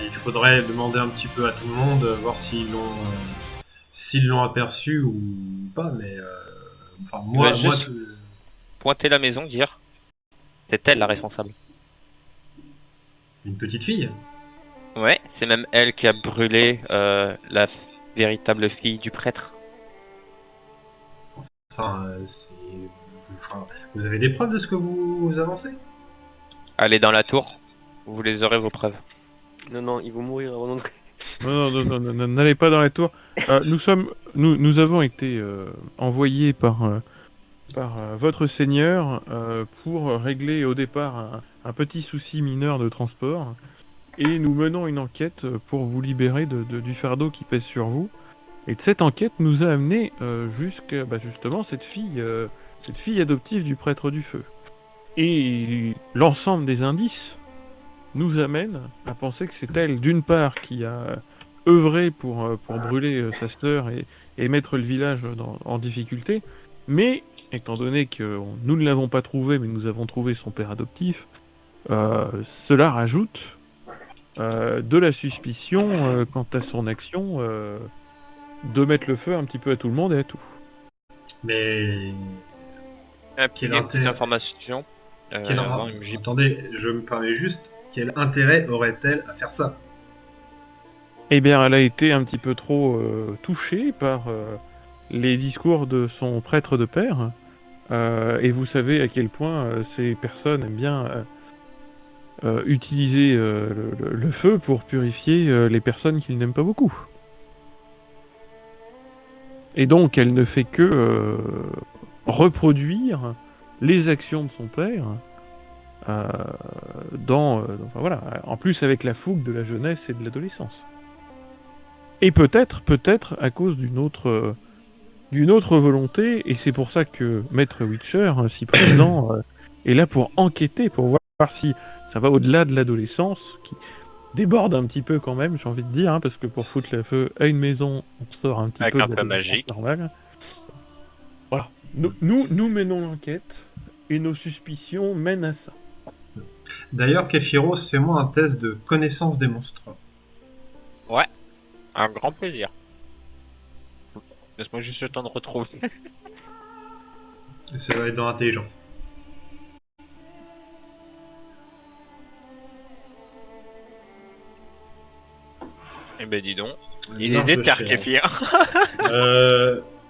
il faudrait demander un petit peu à tout le monde, voir s'ils l'ont aperçu ou pas, mais moi, Ouais, juste- Pointer la maison, dire c'est elle la responsable. une petite fille. Ouais, c'est même elle qui a brûlé véritable fille du prêtre. Vous avez des preuves de ce que vous avancez? Allez dans la tour, vous les aurez vos preuves. Non, ils vont mourir avant d'entrer. Non, n'allez pas dans la tour. Nous avons été envoyés par votre seigneur pour régler au départ un petit souci mineur de transport. Et nous menons une enquête pour vous libérer du fardeau qui pèse sur vous. Et cette enquête nous a amené jusqu'à justement cette fille adoptive du prêtre du feu. Et l'ensemble des indices nous amène à penser que c'est elle, d'une part, qui a œuvré pour brûler sa sœur et mettre le village en difficulté, mais étant donné que nous ne l'avons pas trouvé, mais nous avons trouvé son père adoptif, cela rajoute de la suspicion quant à son action de mettre le feu un petit peu à tout le monde et à tout. Mais Quelle petite information. Attendez, je me permets juste, quel intérêt aurait-elle à faire ça? Eh bien, elle a été un petit peu trop touchée par les discours de son prêtre de père. Et vous savez à quel point ces personnes aiment bien utiliser le feu pour purifier les personnes qu'ils n'aiment pas beaucoup. Et donc, elle ne fait que reproduire les actions de son père en plus avec la fougue de la jeunesse et de l'adolescence. Et peut-être à cause d'une autre volonté, et c'est pour ça que Maître Witcher, si présent, est là pour enquêter, pour voir si ça va au-delà de l'adolescence, qui déborde un petit peu quand même, j'ai envie de dire, parce que pour foutre le feu à une maison, on sort un petit Avec peu un de peu l'adolescence magique. normale. Voilà. Nous menons l'enquête, et nos suspicions mènent à ça. D'ailleurs, Kephiros, fais-moi un test de connaissance des monstres. Ouais, un grand plaisir. Laisse-moi juste le temps de retrouver. Ça va être dans l'intelligence. Eh ben dis donc, il Non, est je déter, sais. Kéfir.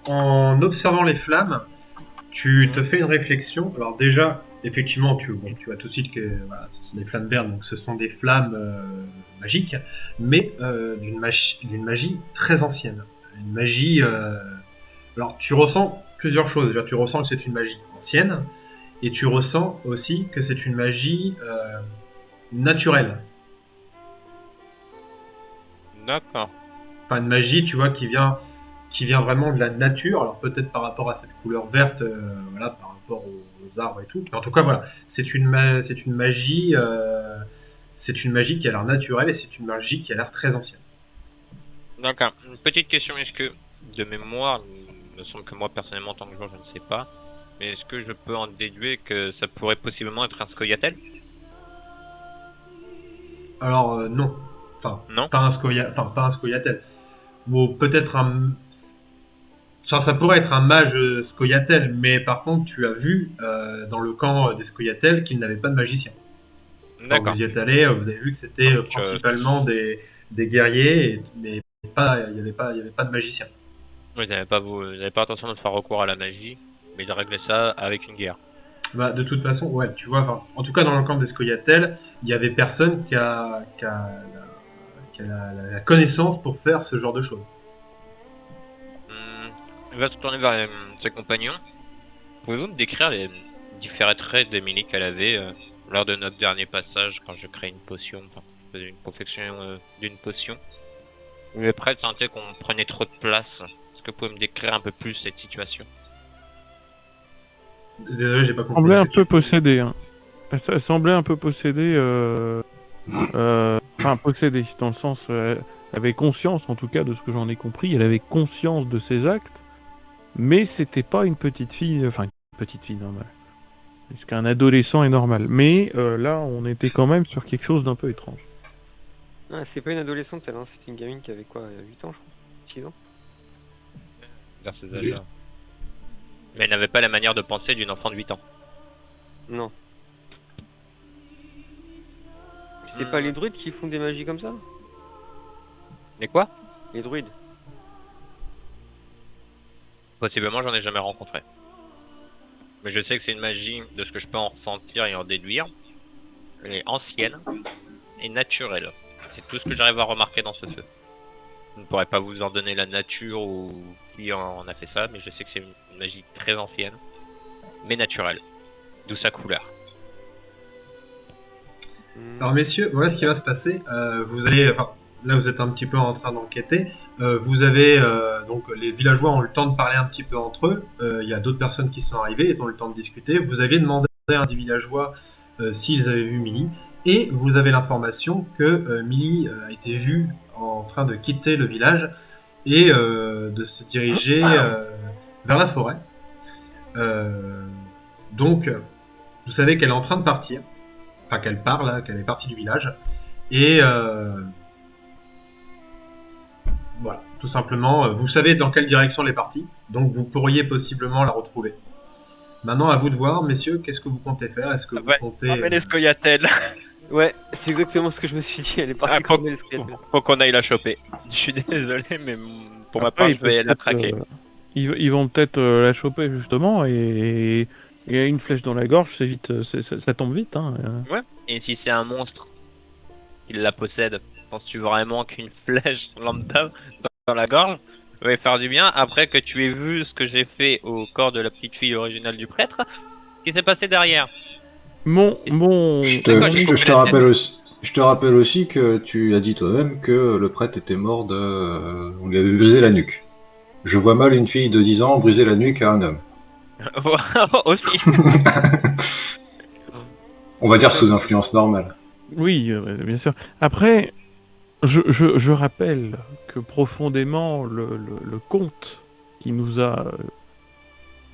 En observant les flammes, Tu te fais une réflexion. Alors déjà, effectivement, tu vois tout de suite que voilà, ce sont des flammes vertes, donc ce sont des flammes magiques, mais d'une magie très ancienne. Une magie. Alors tu ressens plusieurs choses. Déjà, tu ressens que c'est une magie ancienne, et tu ressens aussi que c'est une magie naturelle. D'accord. Enfin, une magie, tu vois, qui vient vraiment de la nature. Alors peut-être par rapport à cette couleur verte, voilà, par rapport aux arbres et tout. Mais en tout cas, voilà, c'est une magie qui a l'air naturelle et c'est une magie qui a l'air très ancienne. D'accord. Une petite question, est-ce que, de mémoire, il me semble que moi personnellement en tant que joueur je ne sais pas, mais est-ce que je peux en déduire que ça pourrait possiblement être un Scoia'tael? Alors non, enfin Non? pas un Scoia'tael. Bon, peut-être ça pourrait être un mage Scoia'tael, mais par contre, tu as vu dans le camp des Scoia'tael qu'ils n'avaient pas de magicien. Quand D'accord. vous y êtes allé, vous avez vu que c'était Donc, principalement des guerriers, mais il n'y avait pas de magicien. Oui, n'avez pas intention de faire recours à la magie, mais de régler ça avec une guerre. Bah, de toute façon, ouais, tu vois, en tout cas dans le camp des Scoia'tael, il y avait personne qui a la connaissance pour faire ce genre de choses. Il va se tourner vers ses compagnons. Pouvez-vous me décrire les différents traits d'Emily qu'elle avait lors de notre dernier passage quand je crée une potion, enfin, je faisais une confection d'une potion. Le prêtre sentait qu'on prenait trop de place. Est-ce que vous pouvez me décrire un peu plus cette situation? Désolé, j'ai pas compris. semblait ce un que tu peu veux dire. possédée. Hein. Elle semblait un peu possédée. Enfin, possédée, dans le sens. Elle avait conscience, en tout cas, de ce que j'en ai compris. Elle avait conscience de ses actes. Mais c'était pas une petite fille. Enfin, une petite fille normale. Parce qu'un adolescent est normal. Mais là, on était quand même sur quelque chose d'un peu étrange. Ah, c'est pas une adolescente, elle, hein, c'était une gamine qui avait quoi, 8 ans, je crois 6 ans. Vers ces âges-là. Mais elle n'avait pas la manière de penser d'une enfant de 8 ans. Non. C'est pas les druides qui font des magies comme ça? Mais quoi? Les druides. Possiblement, j'en ai jamais rencontré. Mais je sais que c'est une magie, de ce que je peux en ressentir et en déduire. Elle est ancienne et naturelle. C'est tout ce que j'arrive à remarquer dans ce feu. Je ne pourrais pas vous en donner la nature ou qui en a fait ça, mais je sais que c'est une magie très ancienne, mais naturelle. D'où sa couleur. Alors messieurs, voilà ce qui va se passer. Vous allez, enfin, là vous êtes un petit peu en train d'enquêter. Vous avez donc les villageois ont le temps de parler un petit peu entre eux. Il y a d'autres personnes qui sont arrivées, ils ont eu le temps de discuter. Vous aviez demandé à un des villageois s'ils avaient vu Millie, et vous avez l'information que Millie a été vue en train de quitter le village et de se diriger vers la forêt. Donc, vous savez qu'elle est en train de partir. Enfin, qu'elle part là, qu'elle est partie du village. Et voilà, tout simplement, vous savez dans quelle direction elle est partie, donc vous pourriez possiblement la retrouver. Maintenant, à vous de voir, messieurs, qu'est-ce que vous comptez faire? Est-ce que vous comptez... les Scoia'tael. Ouais, c'est exactement ce que je me suis dit, elle est partie faut, comme les squelettes. faut qu'on aille la choper. Je suis désolé, mais pour ma Après, part, ils je vais peuvent la peut-être, traquer. Ils vont peut-être la choper justement et une flèche dans la gorge, c'est vite, ça tombe vite. Hein. Ouais. Et si c'est un monstre qui la possède, penses-tu vraiment qu'une flèche lambda dans la gorge va faire du bien après que tu aies vu ce que j'ai fait au corps de la petite fille originale du prêtre? Qu'est-ce qui s'est passé derrière? Je te rappelle aussi que tu as dit toi-même que le prêtre était mort on lui avait brisé la nuque. Je vois mal une fille de 10 ans briser la nuque à un homme. Aussi. On va dire sous influence normale. Oui, bien sûr. Après, je rappelle que profondément, le comte qui nous a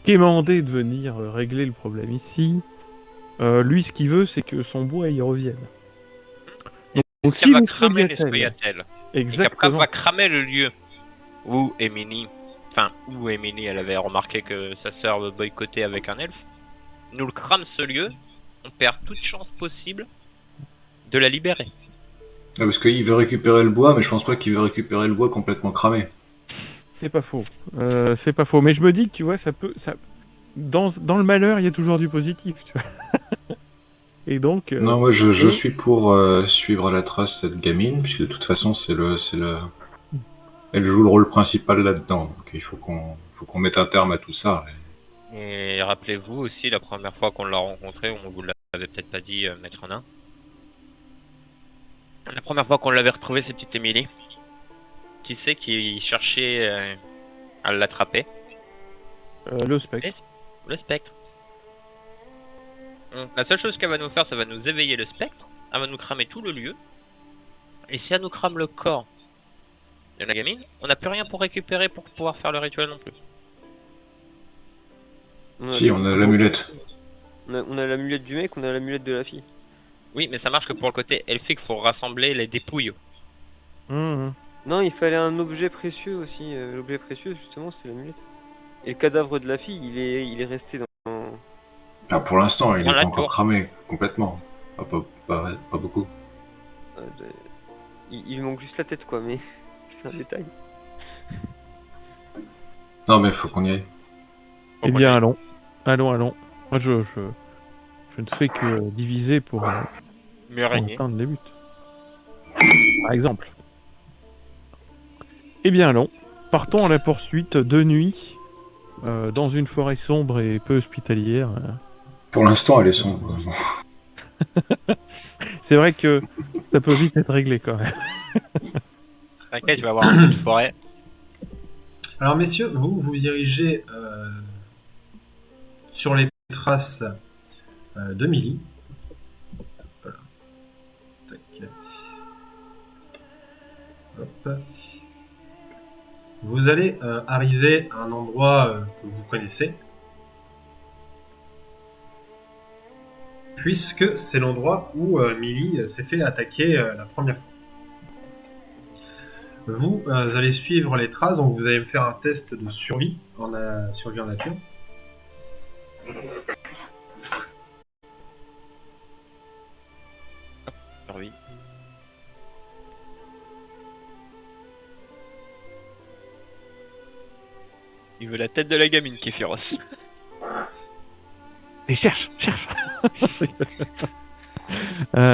quémandé de venir régler le problème ici, lui, ce qu'il veut, c'est que son bois y revienne. Donc, Si elle va vous cramer les Scoia'tael, Scoia'tael, et qu'après exactement. va cramer le lieu où Emily, elle avait remarqué que sa sœur me boycottait avec un elfe, nous le crame ce lieu, on perd toute chance possible de la libérer. Ah, parce qu'il veut récupérer le bois, mais je pense pas qu'il veut récupérer le bois complètement cramé. C'est pas faux. C'est pas faux. Mais je me dis que tu vois, dans le malheur, il y a toujours du positif, tu vois. Et donc... Non, moi je suis pour suivre à la trace cette gamine, puisque de toute façon elle joue le rôle principal là-dedans, donc il faut qu'on mette un terme à tout ça. Et rappelez-vous aussi, la première fois qu'on l'a rencontré, on vous l'avait peut-être pas dit, Maître Nain. La première fois qu'on l'avait retrouvé, c'est petite Émilie. Qui c'est qui cherchait à l'attraper? le spectre. Le spectre. Donc, la seule chose qu'elle va nous faire, ça va nous éveiller le spectre. Elle va nous cramer tout le lieu. Et si elle nous crame le corps de la gamine, on n'a plus rien pour récupérer pour pouvoir faire le rituel non plus. Si, on a l'amulette. On a l'amulette du mec, on a l'amulette de la fille. Oui, mais ça marche que pour le côté elfique, faut rassembler les dépouilles. Mmh. Non, il fallait un objet précieux aussi. L'objet précieux, justement, c'est l'amulette. Et le cadavre de la fille, il est resté dans... Ah, pour l'instant, il est Dans pas la encore tour. cramé, complètement. Ah, pas beaucoup. Il manque juste la tête, quoi, mais c'est un détail. Non, mais faut qu'on y aille. Eh bien, allons. Allons. Moi, je ne fais que diviser pour Mieux régner. atteindre les buts. Par exemple. Eh bien, allons. Partons à la poursuite de nuit, dans une forêt sombre et peu hospitalière. Pour l'instant, elle est sombre. C'est vrai que ça peut vite être réglé quand même. T'inquiète, je vais avoir un feu de forêt. Alors messieurs, vous dirigez sur les traces de Millie. Voilà. Tac. Hop. Vous allez arriver à un endroit que vous connaissez, puisque c'est l'endroit où Millie s'est fait attaquer la première fois. Vous allez suivre les traces, donc vous allez me faire un test de survie survie en nature. Oui. Il veut la tête de la gamine qui est féroce. Et cherche.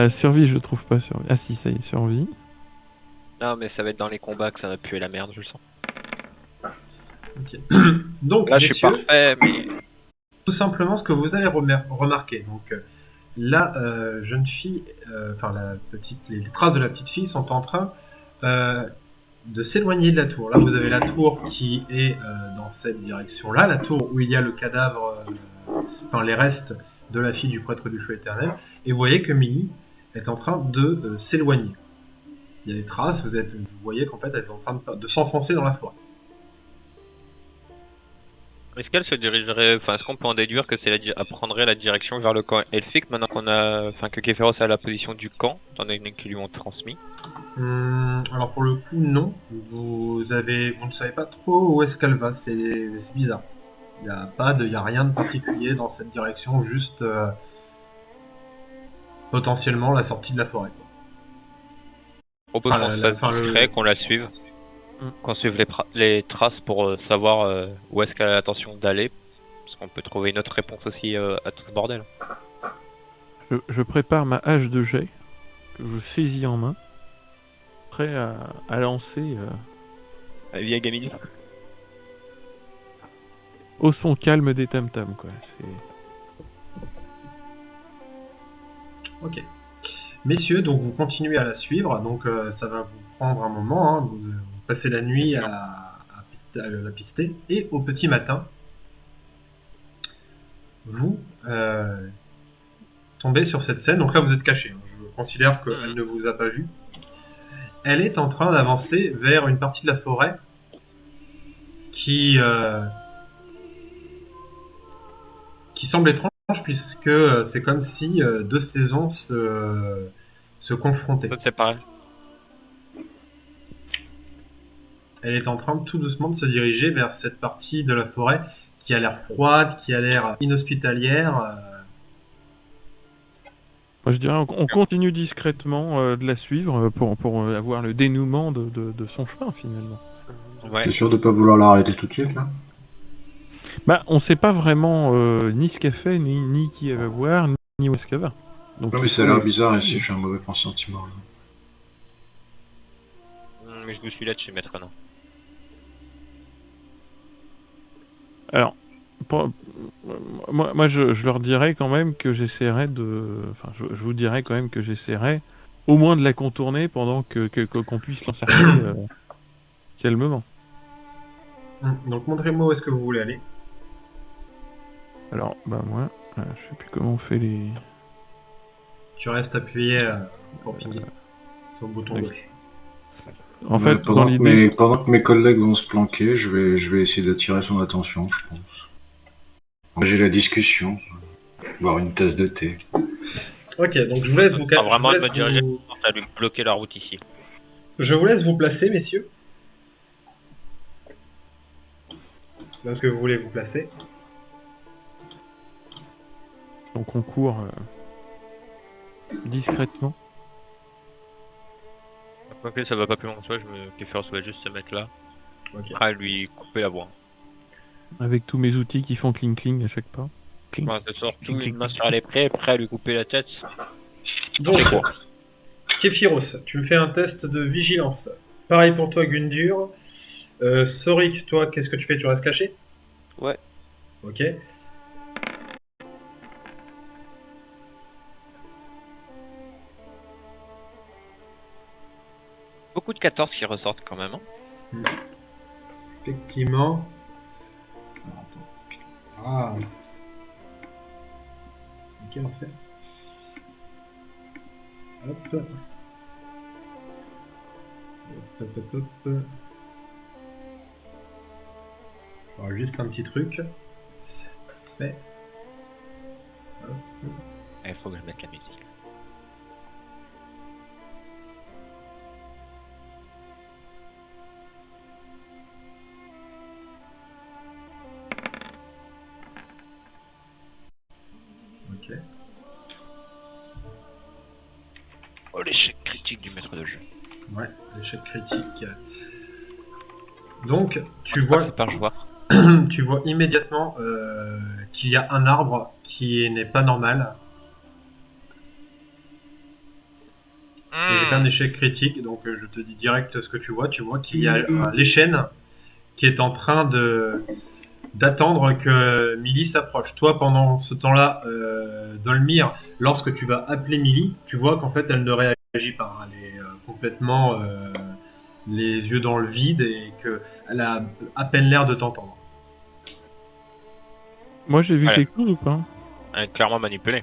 Survie, je trouve pas survie. Ah si, ça y est, survie. Non, mais ça va être dans les combats que ça va puer la merde, je le sens. Ok. Donc, Là, je suis messieurs, parfait, mais tout simplement ce que vous allez remarquer. Donc, la jeune fille, les traces de la petite fille sont en train de s'éloigner de la tour. Là, vous avez la tour qui est dans cette direction-là, la tour où il y a le cadavre, les restes de la fille du prêtre du feu éternel. Et vous voyez que Millie est en train de s'éloigner. Il y a des traces, vous voyez qu'en fait, elle est en train de s'enfoncer dans la forêt. est-ce qu'elle se dirigerait, est-ce qu'on peut en déduire que elle prendrait la direction vers le camp elfique maintenant que Kéferos a la position du camp, étant donné qu'ils lui ont transmis? Alors pour le coup, non. Vous ne savez pas trop où est-ce qu'elle va. C'est bizarre. Il n'y a rien de particulier dans cette direction, juste potentiellement la sortie de la forêt. Je propose qu'on se fasse discret, qu'on la suive. Qu'on suive les traces pour savoir où est-ce qu'elle a l'intention d'aller. Parce qu'on peut trouver une autre réponse aussi à tout ce bordel. Je prépare ma hache de jet, que je saisis en main, prêt à lancer Via Gamini. au son calme des tam-tams, quoi. Ok. Messieurs, donc vous continuez à la suivre, donc ça va vous prendre un moment, hein, vous passez la nuit à la pister, et au petit matin, vous tombez sur cette scène, donc là vous êtes caché, hein. Je considère qu'elle ne vous a pas vu. Elle est en train d'avancer vers une partie de la forêt qui semble étrange, puisque c'est comme si deux saisons se confrontaient. C'est pareil. Elle est en train tout doucement de se diriger vers cette partie de la forêt qui a l'air froide, qui a l'air inhospitalière. Moi, je dirais, on continue discrètement de la suivre pour avoir le dénouement de son chemin, finalement. Ouais. T'es sûr de pas vouloir l'arrêter tout de suite, là? Bah, on sait pas vraiment ni ce qu'elle fait, ni qui elle va voir, ni où est-ce qu'elle va. Donc, Non, mais ça a l'air bizarre ici, j'ai un mauvais pressentiment. Mais je vous suis là-dessus, maître, non. Alors, moi je leur dirais quand même que j'essaierai de... Enfin, je vous dirais quand même que j'essaierai au moins de la contourner pendant qu'on puisse l'encercler calmement. Donc montrez-moi où est-ce que vous voulez aller. Alors, bah moi, je sais plus comment on fait les... Tu restes appuyé pour pinguer sur le bouton Oui. gauche. En fait, dans pendant, l'idée... pendant que mes collègues vont se planquer, je vais essayer d'attirer son attention, je pense. J'ai la discussion, boire une tasse de thé. Ok, donc je vous laisse vous Vraiment, je elle vous me laisse diriger vous- à lui bloquer la route ici. Je vous laisse vous placer, messieurs. Là, est-ce que vous voulez vous placer? Donc on court discrètement. Ok, ça va pas plus loin que ça, je me préfère soit juste se mettre là. Ok. À lui couper la voie. Avec tous mes outils qui font cling-cling à chaque pas. Cling. Ouais, c'est surtout une main sur les prêts, prêt à lui couper la tête. Donc, C'est quoi? Képhiros, tu me fais un test de vigilance. Pareil pour toi, Gundur. Sorik, toi, qu'est-ce que tu fais? Tu restes caché? Ouais. Ok. Beaucoup de 14 qui ressortent quand même. Hein. Effectivement. Alors, attends. Ah. Ok, on fait. Hop. Hop, hop, hop, hop. Alors, juste un petit truc. Fait. Hop. Il faut que je mette la musique. Ok. Oh, l'échec critique du maître de jeu. Ouais, l'échec critique. Donc, tu Je crois vois, que c'est par joueur. tu vois immédiatement qu'il y a un arbre qui n'est pas normal. C'est un échec critique, donc je te dis direct ce que tu vois. Tu vois qu'il y a l'échelle qui est en train d'attendre que Millie s'approche. Toi, pendant ce temps-là, Dolmir, lorsque tu vas appeler Millie, tu vois qu'en fait, elle ne réagit pas. Elle est complètement les yeux dans le vide et qu'elle a à peine l'air de t'entendre. Moi j'ai vu Ouais. quelque chose ou pas? Elle est clairement manipulée.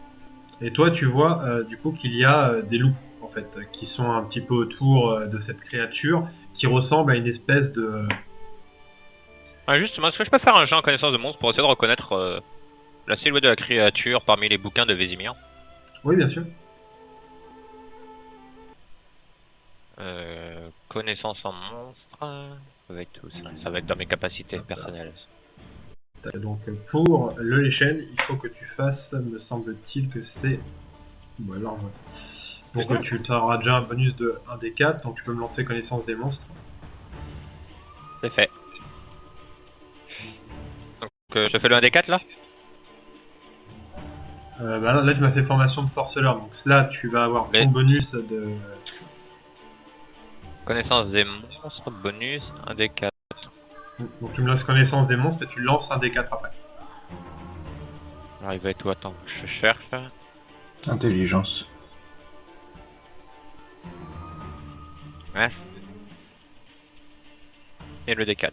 Et toi, tu vois du coup qu'il y a des loups, en fait, qui sont un petit peu autour de cette créature qui ressemble à une espèce de... Ouais, justement, est-ce que je peux faire un jeu en connaissance de monstre pour essayer de reconnaître la silhouette de la créature parmi les bouquins de Vésimir? Oui, bien sûr. Connaissance en monstre. Ça va être tout ça. Ça va être dans mes capacités personnelles. Donc pour le Leshen, il faut que tu fasses, me semble-t-il que c'est... Bon, alors, ouais. Donc tu auras déjà un bonus de 1 des 4, donc tu peux me lancer connaissance des monstres. C'est fait. Donc je te fais le 1 des 4 là? Bah là, tu m'as fait formation de sorceleur, donc là tu vas avoir ton bonus de... Connaissance des monstres, bonus, 1 des 4. Donc tu me lances connaissance des monstres et tu lances 1 des 4 après. Alors il va être où? Attends, je cherche. Intelligence. Ouais. Et le D4.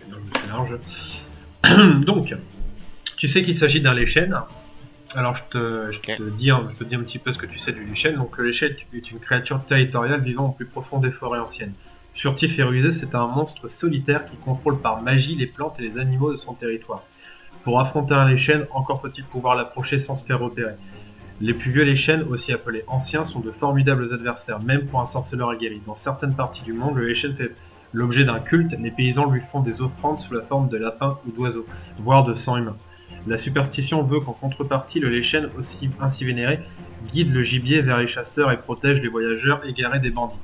Donc, c'est large. Donc, tu sais qu'il s'agit d'un Leshen. Alors je te dis un petit peu ce que tu sais du Leshen. Donc le Leshen est une créature territoriale vivant au plus profond des forêts anciennes. Furtif et rusé, c'est un monstre solitaire qui contrôle par magie les plantes et les animaux de son territoire. Pour affronter un Leshen, encore faut-il pouvoir l'approcher sans se faire repérer. Les plus vieux Leshen, aussi appelés anciens, sont de formidables adversaires, même pour un sorceleur aguerri. Dans certaines parties du monde, le Leshen fait l'objet d'un culte, les paysans lui font des offrandes sous la forme de lapins ou d'oiseaux, voire de sang humain. La superstition veut qu'en contrepartie, le Leshen, ainsi vénéré, guide le gibier vers les chasseurs et protège les voyageurs égarés des bandits.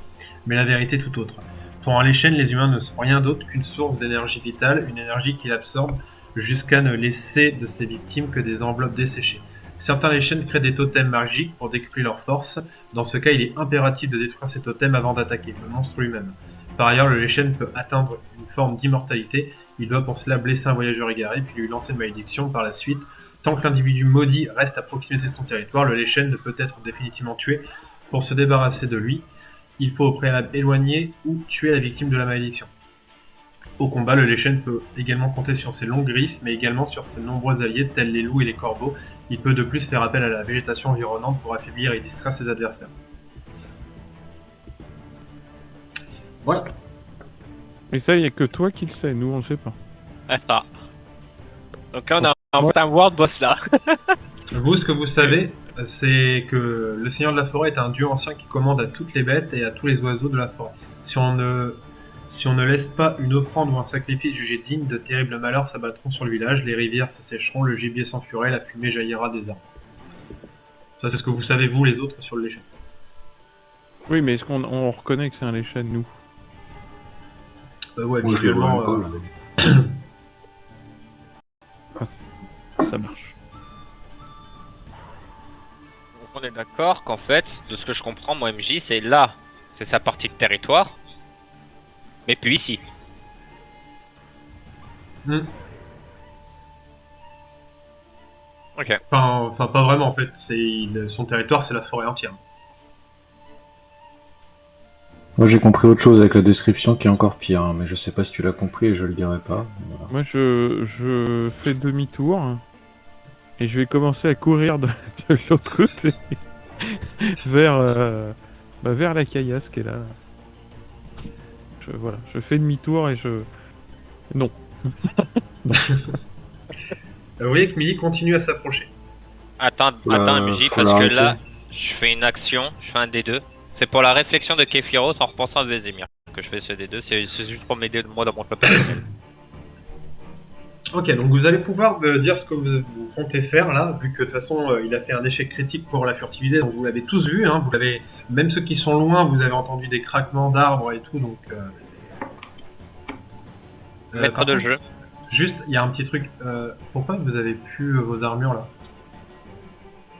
Mais la vérité est tout autre. Pour un Leshen, les humains ne sont rien d'autre qu'une source d'énergie vitale, une énergie qu'il absorbe jusqu'à ne laisser de ses victimes que des enveloppes desséchées. Certains Leshen créent des totems magiques pour décupler leur force. Dans ce cas, il est impératif de détruire ces totems avant d'attaquer le monstre lui-même. Par ailleurs, le Leshen peut atteindre une forme d'immortalité. Il doit pour cela blesser un voyageur égaré, puis lui lancer une malédiction par la suite. Tant que l'individu maudit reste à proximité de son territoire, le Leshen ne peut être définitivement tué. Pour se débarrasser de lui, il faut au préalable éloigner ou tuer la victime de la malédiction. Au combat, le Leshen peut également compter sur ses longues griffes, mais également sur ses nombreux alliés tels les loups et les corbeaux. Il peut de plus faire appel à la végétation environnante pour affaiblir et distraire ses adversaires. Voilà. Mais ça, il n'y a que toi qui le sais, nous on le sait pas. Ah, ça. Donc là, on a un world boss là. Vous, ce que vous savez, c'est que le Seigneur de la Forêt est un dieu ancien qui commande à toutes les bêtes et à tous les oiseaux de la forêt. Si on ne laisse pas une offrande ou un sacrifice jugé digne, de terribles malheurs s'abattront sur le village, les rivières s'assécheront, le gibier s'enfuira et la fumée jaillira des arbres. Ça, c'est ce que vous savez, vous, les autres, sur le Leshen. Oui, mais est-ce qu'on reconnaît que c'est un Leshen, nous? Ouais, Moi, je les vois visuellement, même pas, là. Ça marche. Donc on est d'accord qu'en fait, de ce que je comprends, moi MJ, c'est là, c'est sa partie de territoire. Mais puis ici. Hmm. Ok. Enfin, pas vraiment, en fait. Son territoire, c'est la forêt entière. Moi j'ai compris autre chose avec la description qui est encore pire, hein, mais je sais pas si tu l'as compris et je le dirai pas. Voilà. Moi, je fais demi-tour et je vais commencer à courir de l'autre côté vers la caillasse qui est là. Voilà, je fais demi-tour et je... Non. Vous voyez que Millie continue à s'approcher. Attends MJ, faut parce que l'arrêter. là, je fais une action, je fais un D2. C'est pour la réflexion de Kephiros en repensant à Vesemir que je fais ce D2, c'est juste pour m'aider moi dans mon choix personnel. Ok, donc vous allez pouvoir me dire ce que vous comptez faire là, vu que de toute façon il a fait un échec critique pour la furtivité, donc vous l'avez tous vu, hein, vous l'avez, même ceux qui sont loin, vous avez entendu des craquements d'arbres et tout, donc... Maître par de contre, jeu. Juste, il y a un petit truc, pourquoi vous avez plus vos armures là?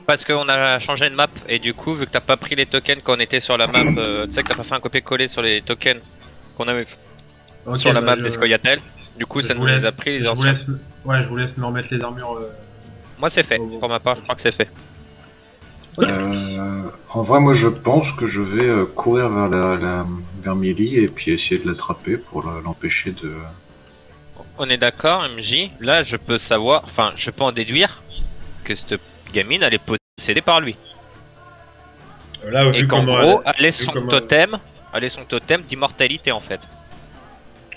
Parce qu'on a changé de map et du coup, vu que t'as pas pris les tokens quand on était sur la map, tu sais que t'as pas fait un copier-coller sur les tokens qu'on avait Ok, sur la bah, map des Scoia'tael. Du coup, ça je nous vous les laisse- a pris les je vous anciens. laisse me- Ouais, je vous laisse me remettre les armures. Moi, c'est fait. Bon. Pour ma part, je crois que c'est fait. Ok. En vrai, moi je pense que je vais courir vers Millie et puis essayer de l'attraper pour l'empêcher de. On est d'accord, MJ. Là, je peux savoir, enfin, je peux en déduire que cette gamine, elle est possédée par lui. Là, Et vu qu'en comment gros, elle- elle est son comment- totem. Elle est son totem d'immortalité en fait.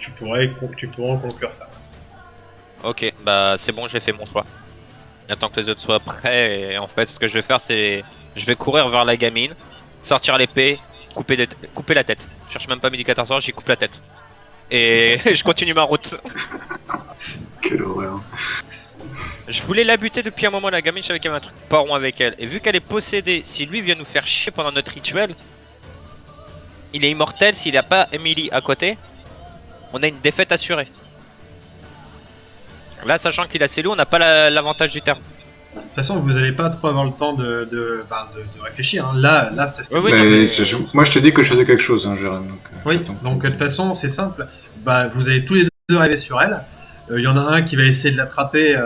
tu pourrais conclure ça. Ok, bah c'est bon, j'ai fait mon choix. J'attends que les autres soient prêts et en fait ce que je vais faire c'est... Je vais courir vers la gamine, sortir l'épée, couper la tête. Je cherche même pas midi 14h, j'y coupe la tête. Et je continue ma route. Quelle horreur. Je voulais la buter depuis un moment la gamine, je savais qu'il y avait un truc pas rond avec elle. Et vu qu'elle est possédée, si lui vient nous faire chier pendant notre rituel, il est immortel, s'il n'a pas Emily à côté, on a une défaite assurée. Là, sachant qu'il a ses loups, on n'a pas l'avantage du terme. De toute façon, vous n'allez pas trop avoir le temps de réfléchir. Hein. Là, c'est ce que Oui, vous non, avez- mais- Moi je te dis que je faisais quelque chose, hein, Jérôme. Oui, donc de toute façon, c'est simple. Bah, vous allez tous les deux arriver sur elle. Il y en a un qui va essayer de l'attraper, et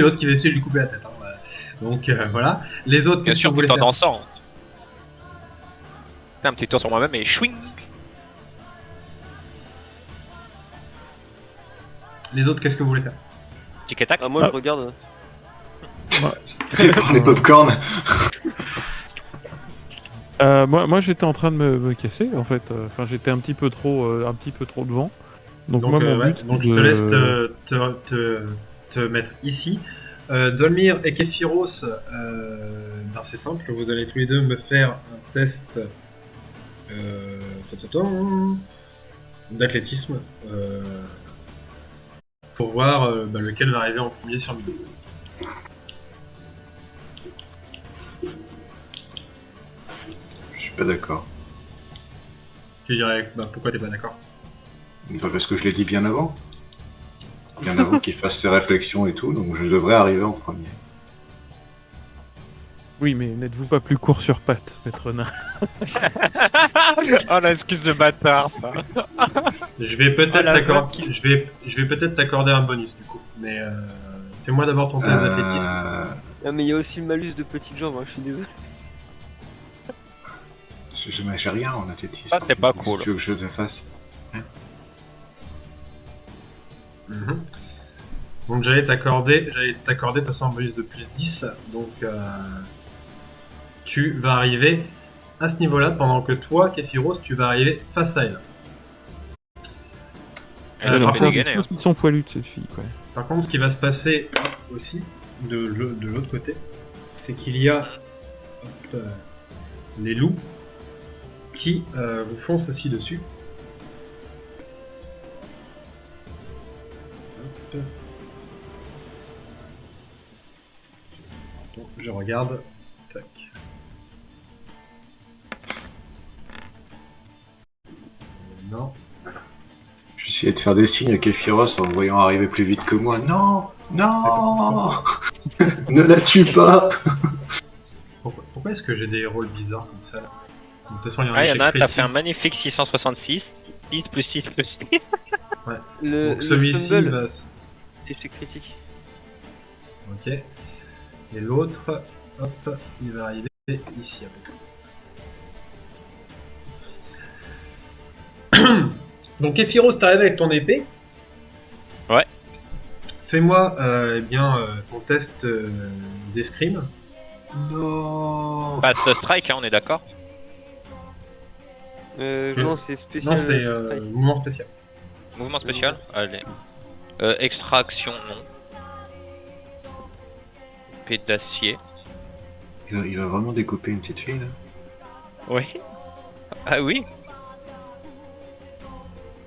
l'autre qui va essayer de lui couper la tête. Hein. Voilà. Donc voilà. Les autres, Bien qu'est-ce que sûr, vous tout voulez en faire? dansant. Fais un petit tour sur moi-même et chouing. Les autres, qu'est-ce que vous voulez faire? Tic et tac. Ah, moi je regarde. Les popcorn. Moi j'étais en train de me casser en fait. Enfin, j'étais un petit peu trop devant. Donc moi mon ouais, but. donc je te laisse te mettre ici. Dolmir et Kephiros, ben c'est simple, vous allez tous les deux me faire un test d'athlétisme pour voir lequel va arriver en premier sur le milieu. Je suis pas d'accord. Tu dirais, pourquoi t'es pas d'accord? Bah, parce que je l'ai dit bien avant. Bien avant qu'il fasse ses réflexions et tout, donc je devrais arriver en premier. Oui, mais n'êtes-vous pas plus court sur pattes, maître nain? Oh l'excuse de bâtard ça. Je vais peut-être Ah, la t'accorder... je vais peut-être t'accorder un bonus, du coup. Mais fais-moi d'abord ton test d'athlétisme. Ah, mais il y a aussi le malus de petites jambes, hein, je suis désolé. J'ai rien en athlétisme. Ça, c'est pas Si cool. tu veux que je te fasse. Mhm. Donc j'allais t'accorder de toute façon un bonus de plus 10. Donc tu vas arriver à ce niveau-là pendant que toi, Kephiros, tu vas arriver face à elle. Elle par a contre, dégainé, hein. Ils sont poilus de cette fille, quoi. Par contre, ce qui va se passer aussi de l'autre côté, c'est qu'il y a les loups qui vous foncent aussi dessus. Hop. Attends, je regarde. Tac. Non. J'essayais de faire des signes à Kephiros en le voyant arriver plus vite que moi. Non, non, ne la tue pas. Pourquoi est-ce que j'ai des rôles bizarres comme ça là? De toute façon, il y en a Ah, il y en a un, échec t'as fait un critique. magnifique 666. 6 plus 6 plus 6. Le Donc celui-ci fumble, va... échec critique. Ok. Et l'autre, hop, il va arriver ici. Donc Kephiros, t'arrives avec ton épée. Ouais. Fais-moi ton test d'escrime. Non. Passe le strike, hein, on est d'accord. Non, c'est spécial. Non, c'est strike. mouvement spécial. Mouvement spécial. Allez. Extraction, non. Épée d'acier. Il va vraiment découper une petite fille là. Oui. Ah oui.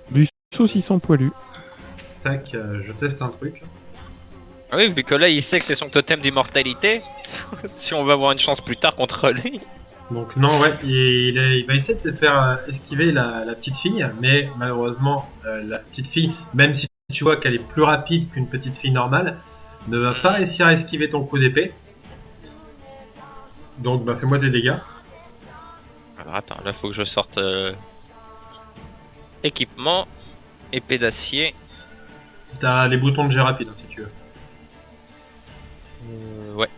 Du saucisson poilu. Tac, je teste un truc. Ah oui, vu que là il sait que c'est son totem d'immortalité. Si on va avoir une chance plus tard contre lui. Donc non, ouais, il va essayer de se faire esquiver la petite fille, mais malheureusement, la petite fille, même si tu vois qu'elle est plus rapide qu'une petite fille normale, ne va pas réussir à esquiver ton coup d'épée. Donc fais-moi tes dégâts. Alors attends, là faut que je sorte équipement, épée d'acier. T'as les boutons de jet rapide, hein, si tu veux. Ouais.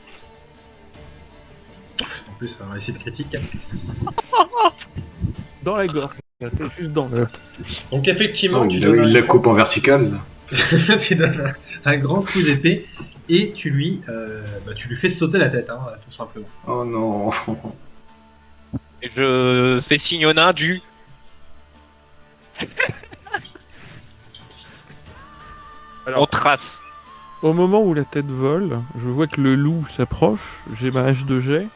En plus, ça réussite critique. Dans la gorge. T'es juste dans le... Donc effectivement, Oh, tu il donnes la coupe en verticale. Là. tu donnes un grand coup d'épée et tu lui fais sauter la tête, hein, tout simplement. Oh non. Et je fais signe au nain du. Alors- On trace. Au moment où la tête vole, je vois que le loup s'approche, j'ai ma hache de jet,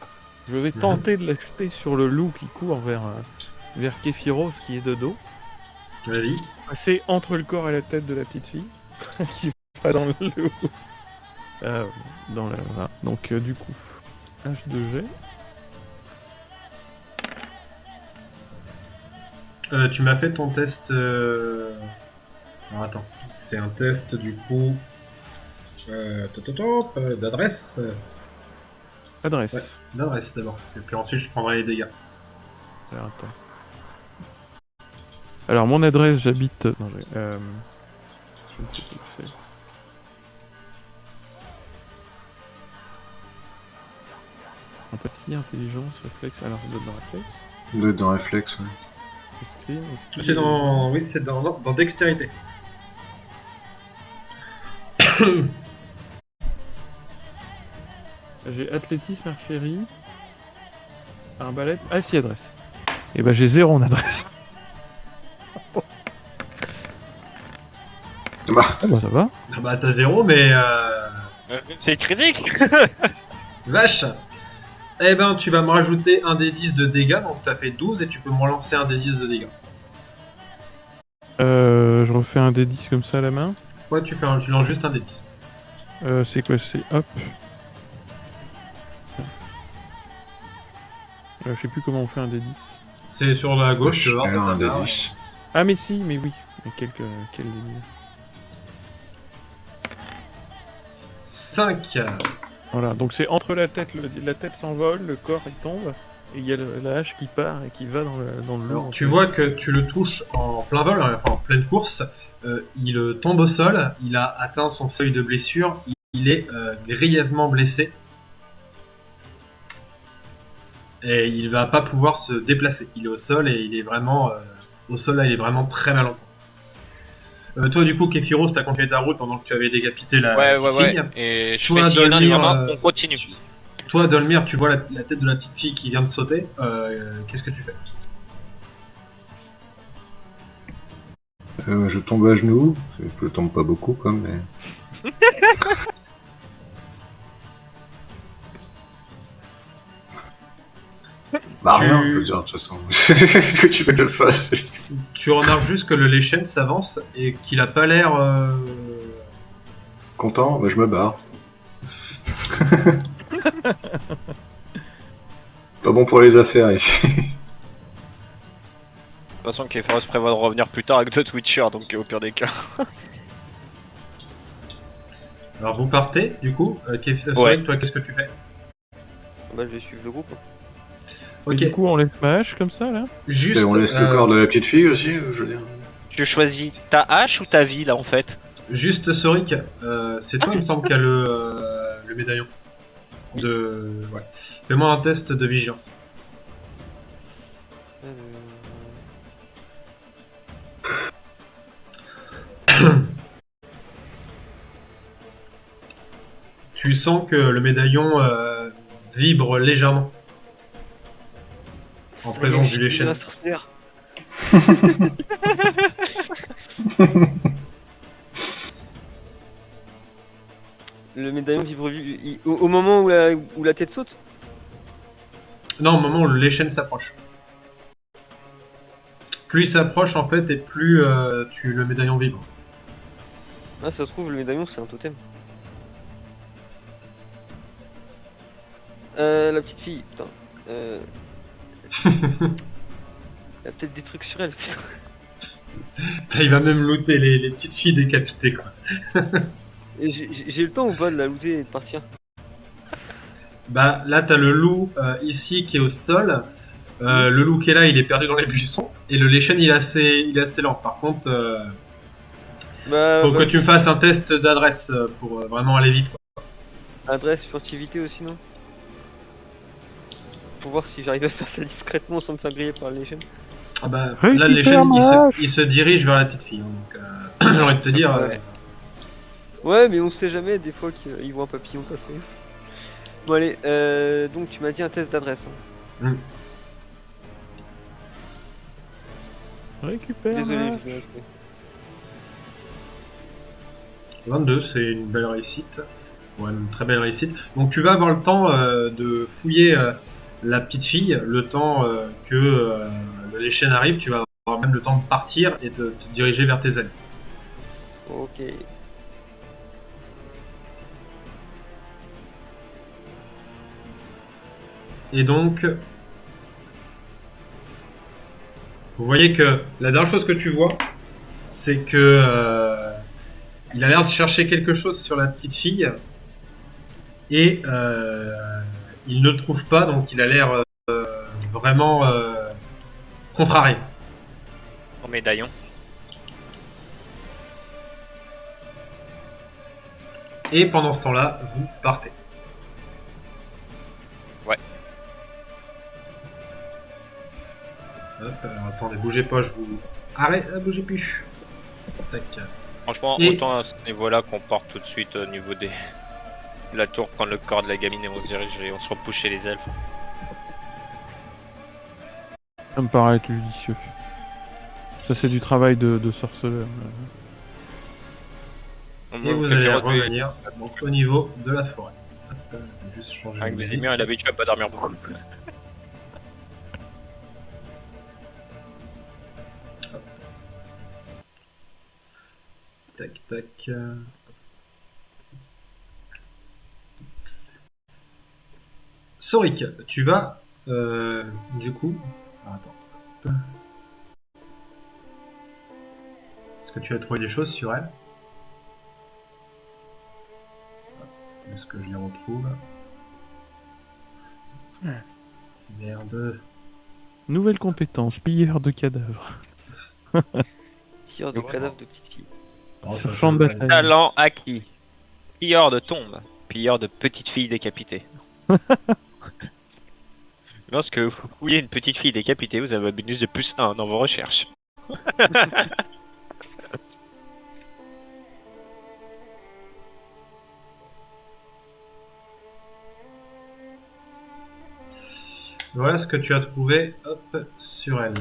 je vais tenter de la jeter sur le loup qui court vers Kephiros qui est de dos. Vas-y. C'est entre le corps et la tête de la petite fille, qui va dans le loup. Voilà. Donc du coup, hache de jet. Tu m'as fait ton test... Alors attends, c'est un test du coup... d'adresse Adresse. Ouais. D'adresse d'abord, et puis ensuite je prendrai les dégâts. Alors, attends. Alors mon adresse, j'habite... Non, je ne sais pas ce que c'est. Empathie, intelligence, réflexe... Alors, ça doit être dans réflexe. Doit être dans réflexe. Ouais. Escrime. C'est dans... Oui, c'est dans dextérité. J'ai athlétisme, archérie, arbalète... Ah si, adresse. Et bah j'ai 0 en adresse. Bah, Ah bah ça va. Ah bah t'as 0, mais... C'est critique. Vache. Eh ben tu vas me rajouter un des 10 de dégâts, donc t'as fait 12 et tu peux me relancer un des 10 de dégâts. Je refais un D10 comme ça à la main. Ouais, tu lances juste un des 10. C'est quoi? C'est hop. Je sais plus comment on fait un D10. C'est sur la gauche, tu vas voir. Alors, un des t'as- 10. Ah, mais si, mais oui. Mais quelle ligne. 5. Voilà, donc c'est entre la tête, la tête s'envole, le corps il tombe, et il y a la hache qui part et qui va dans le lot. Alors, en tu fait. vois que tu le touches en plein vol, enfin en pleine course. Il tombe au sol, il a atteint son seuil de blessure, il est grièvement blessé. Et il va pas pouvoir se déplacer. Il est au sol et il est vraiment au sol là, il est vraiment très mal en point. Toi du coup Kéfiros, t'as continué ta route pendant que tu avais décapité la petite fille. Et je Toi, fais signe Dolmir, vraiment, on continue. Toi Dolmir, tu vois la tête de la petite fille qui vient de sauter. Qu'est-ce que tu fais? Je tombe à genoux. Je tombe pas beaucoup, quoi, mais. Bah rien, je veux dire, de toute façon. Est-ce que tu veux que je le fasse? Tu remarques juste que le Leshen s'avance et qu'il a pas l'air. Content? Bah je me barre. Pas bon pour les affaires ici. De toute façon, Kéferos prévoit de revenir plus tard avec d'autres Witcher, donc au pire des cas. Alors vous partez du coup. Ouais. Sorik, toi qu'est-ce que tu fais? Bah, je vais suivre le groupe. Hein. Ok. Du coup, on laisse ma hache comme ça là. Juste. Et on laisse le corps de la petite fille aussi, je veux dire. Tu choisis ta hache ou ta vie là en fait? Juste Sorik, c'est toi il me semble qui a le médaillon. Ouais. Fais-moi un test de vigilance. Tu sens que le médaillon vibre légèrement en Ça y est, présence je du suis Leshen. un sorcière. Le médaillon vibre au moment où la tête saute. Non, au moment où le Leshen s'approche. Plus il s'approche en fait et plus le médaillon vibre. Ah, ça se trouve, le médaillon c'est un totem. La petite fille, putain. Il y a peut-être des trucs sur elle, putain. Il va même looter les petites filles décapitées quoi. Et j'ai le temps ou pas de la looter et de partir? Bah là t'as le loup ici qui est au sol. Le loup qui est là il est perdu dans les buissons. Et le Leshen il est assez lent. Par contre Bah, faut que tu me fasses un test d'adresse pour vraiment aller vite quoi. adresse, furtivité aussi, non? Pour voir si j'arrive à faire ça discrètement sans me faire griller par les chaînes. Ah bah Récupère là le Leshen ma hache. il se dirige vers la petite fille. Donc j'ai envie de te dire... Ouais, mais on sait jamais, des fois qu'ils voient un papillon passer. Bon, allez, donc tu m'as dit un test d'adresse. Hein. Récupère. Désolé, ma je hache. vais ajouter. 22, c'est une belle réussite. Ouais, une très belle réussite. Donc tu vas avoir le temps de fouiller la petite fille, le temps que le Leshen arrive, tu vas avoir même le temps de partir et de te diriger vers tes ailes. Ok. Et donc, vous voyez que la dernière chose que tu vois, c'est que il a l'air de chercher quelque chose sur la petite fille et il ne le trouve pas, donc il a l'air vraiment contrarié. Mon médaillon. Et pendant ce temps-là, vous partez. Ouais. Hop, alors attendez, bougez pas, je vous... Arrête, bougez plus. Tac. Franchement, Et- autant à ce niveau-là qu'on parte tout de suite au niveau de la tour, prendre le corps de la gamine et on se dirige et on se repousse chez les elfes. Ça me paraît être judicieux. Ça, c'est du travail de sorceleur. Et vous allez revenir donc, au niveau de la forêt. Hop, je vais juste changer Avec de mes musique. émirs, il est habitué à pas dormir beaucoup. Tac, tac. Sorik, tu vas du coup. Attends. Est-ce que tu as trouvé des choses sur elle? Est-ce que je les retrouve? Merde. Nouvelle compétence, pilleur de cadavres. Tir de Ouais, cadavres non. de petites filles. Oh, Sur ça, champ de ça, bataille. Talent acquis. Pilleur de tombe. Pilleur de petites filles décapitées. Lorsque vous fouillez une petite fille décapitée, vous avez un bonus de +1 dans vos recherches. Voilà ce que tu as trouvé, hop, sur elle.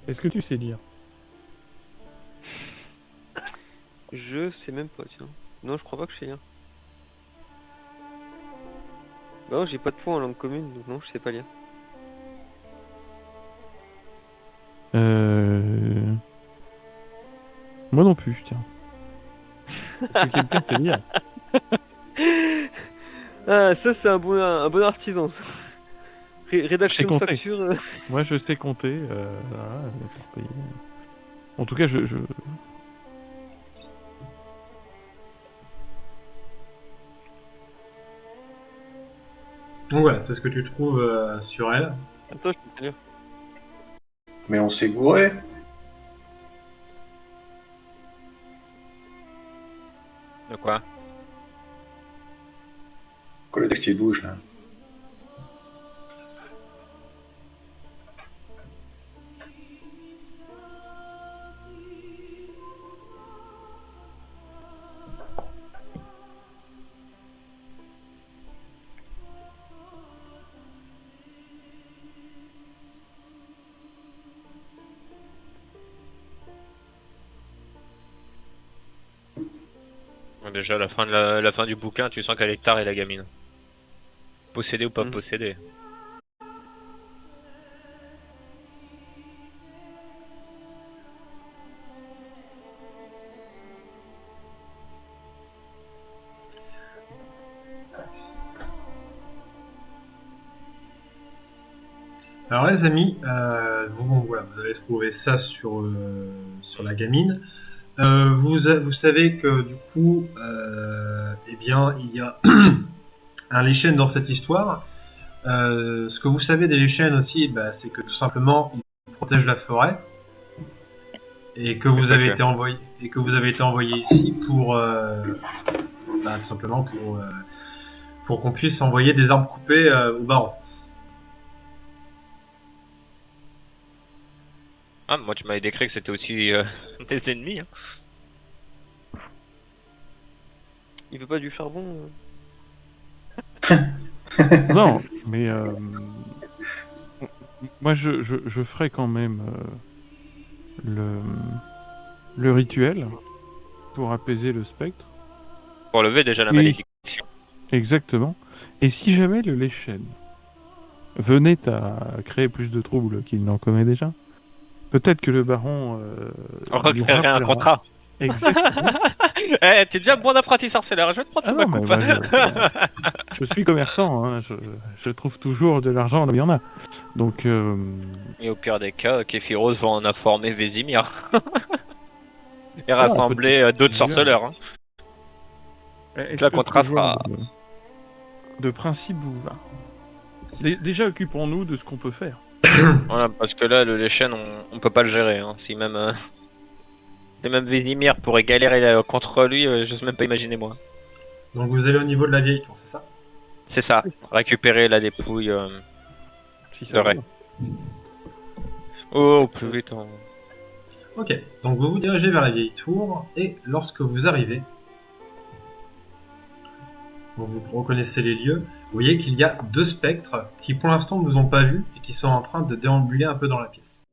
Est-ce que tu sais lire? Je sais même pas, tiens. Non, je crois pas que je sais lire. Bah non, j'ai pas de points en langue commune, donc non, je sais pas lire. Moi non plus, tiens. Est-ce que quelqu'un sait lire? Ah, ça c'est un bon artisan. Ça. Rédaction de compter. facture. Moi je sais compter, voilà, pour payer. En tout cas, je... Donc voilà, c'est ce que tu trouves sur elle. Attends, je peux te lire. Mais on s'est gouré. De quoi? Quand le texte il bouge là. Bon, déjà, la fin du bouquin, tu sens qu'elle est tarée, la gamine. Possédée ou pas possédée. Alors les amis, bon, voilà, vous avez trouvé ça sur la gamine. Vous savez que du coup, eh bien, il y a un Leshen dans cette histoire. Ce que vous savez des Leshen aussi, bah, c'est que tout simplement, ils protègent la forêt et que vous avez été envoyé ici pour, bah, tout simplement pour qu'on puisse envoyer des arbres coupés au baron. Ah, moi, tu m'avais décrit que c'était aussi des ennemis. Hein. Il veut pas du charbon Non, mais moi je ferai quand même le rituel pour apaiser le spectre. Pour lever déjà la Oui. malédiction. Exactement. Et si jamais le Leshen venait à créer plus de troubles qu'il n'en commet déjà, peut-être que le baron On lui recréerait un rappellera. contrat. Exactement. Eh, t'es déjà bon apprenti sorceleur, je vais te prendre Ah sous ma non, mais coupe. moi, je suis commerçant, hein, je trouve toujours de l'argent là où il y en a. Donc, Et au pire des cas, Képhiros va en informer Vésimir. Et un rassembler d'autres plusieurs. sorceleurs. Hein. est-ce La que contrat ce genre sera- de principe vous va? Déjà, occupons-nous de ce qu'on peut faire. Voilà, parce que là, le Leshen, on peut pas le gérer. Hein. Si même Vésimir pourrait galérer contre lui, j'ose même pas imaginer moi. Donc vous allez au niveau de la vieille tour, c'est ça? C'est ça, récupérer la dépouille. Si C'est vrai. va. Oh, plus vite. Ok, donc vous vous dirigez vers la vieille tour, et lorsque vous arrivez, donc vous reconnaissez les lieux, vous voyez qu'il y a deux spectres qui pour l'instant ne vous ont pas vu et qui sont en train de déambuler un peu dans la pièce.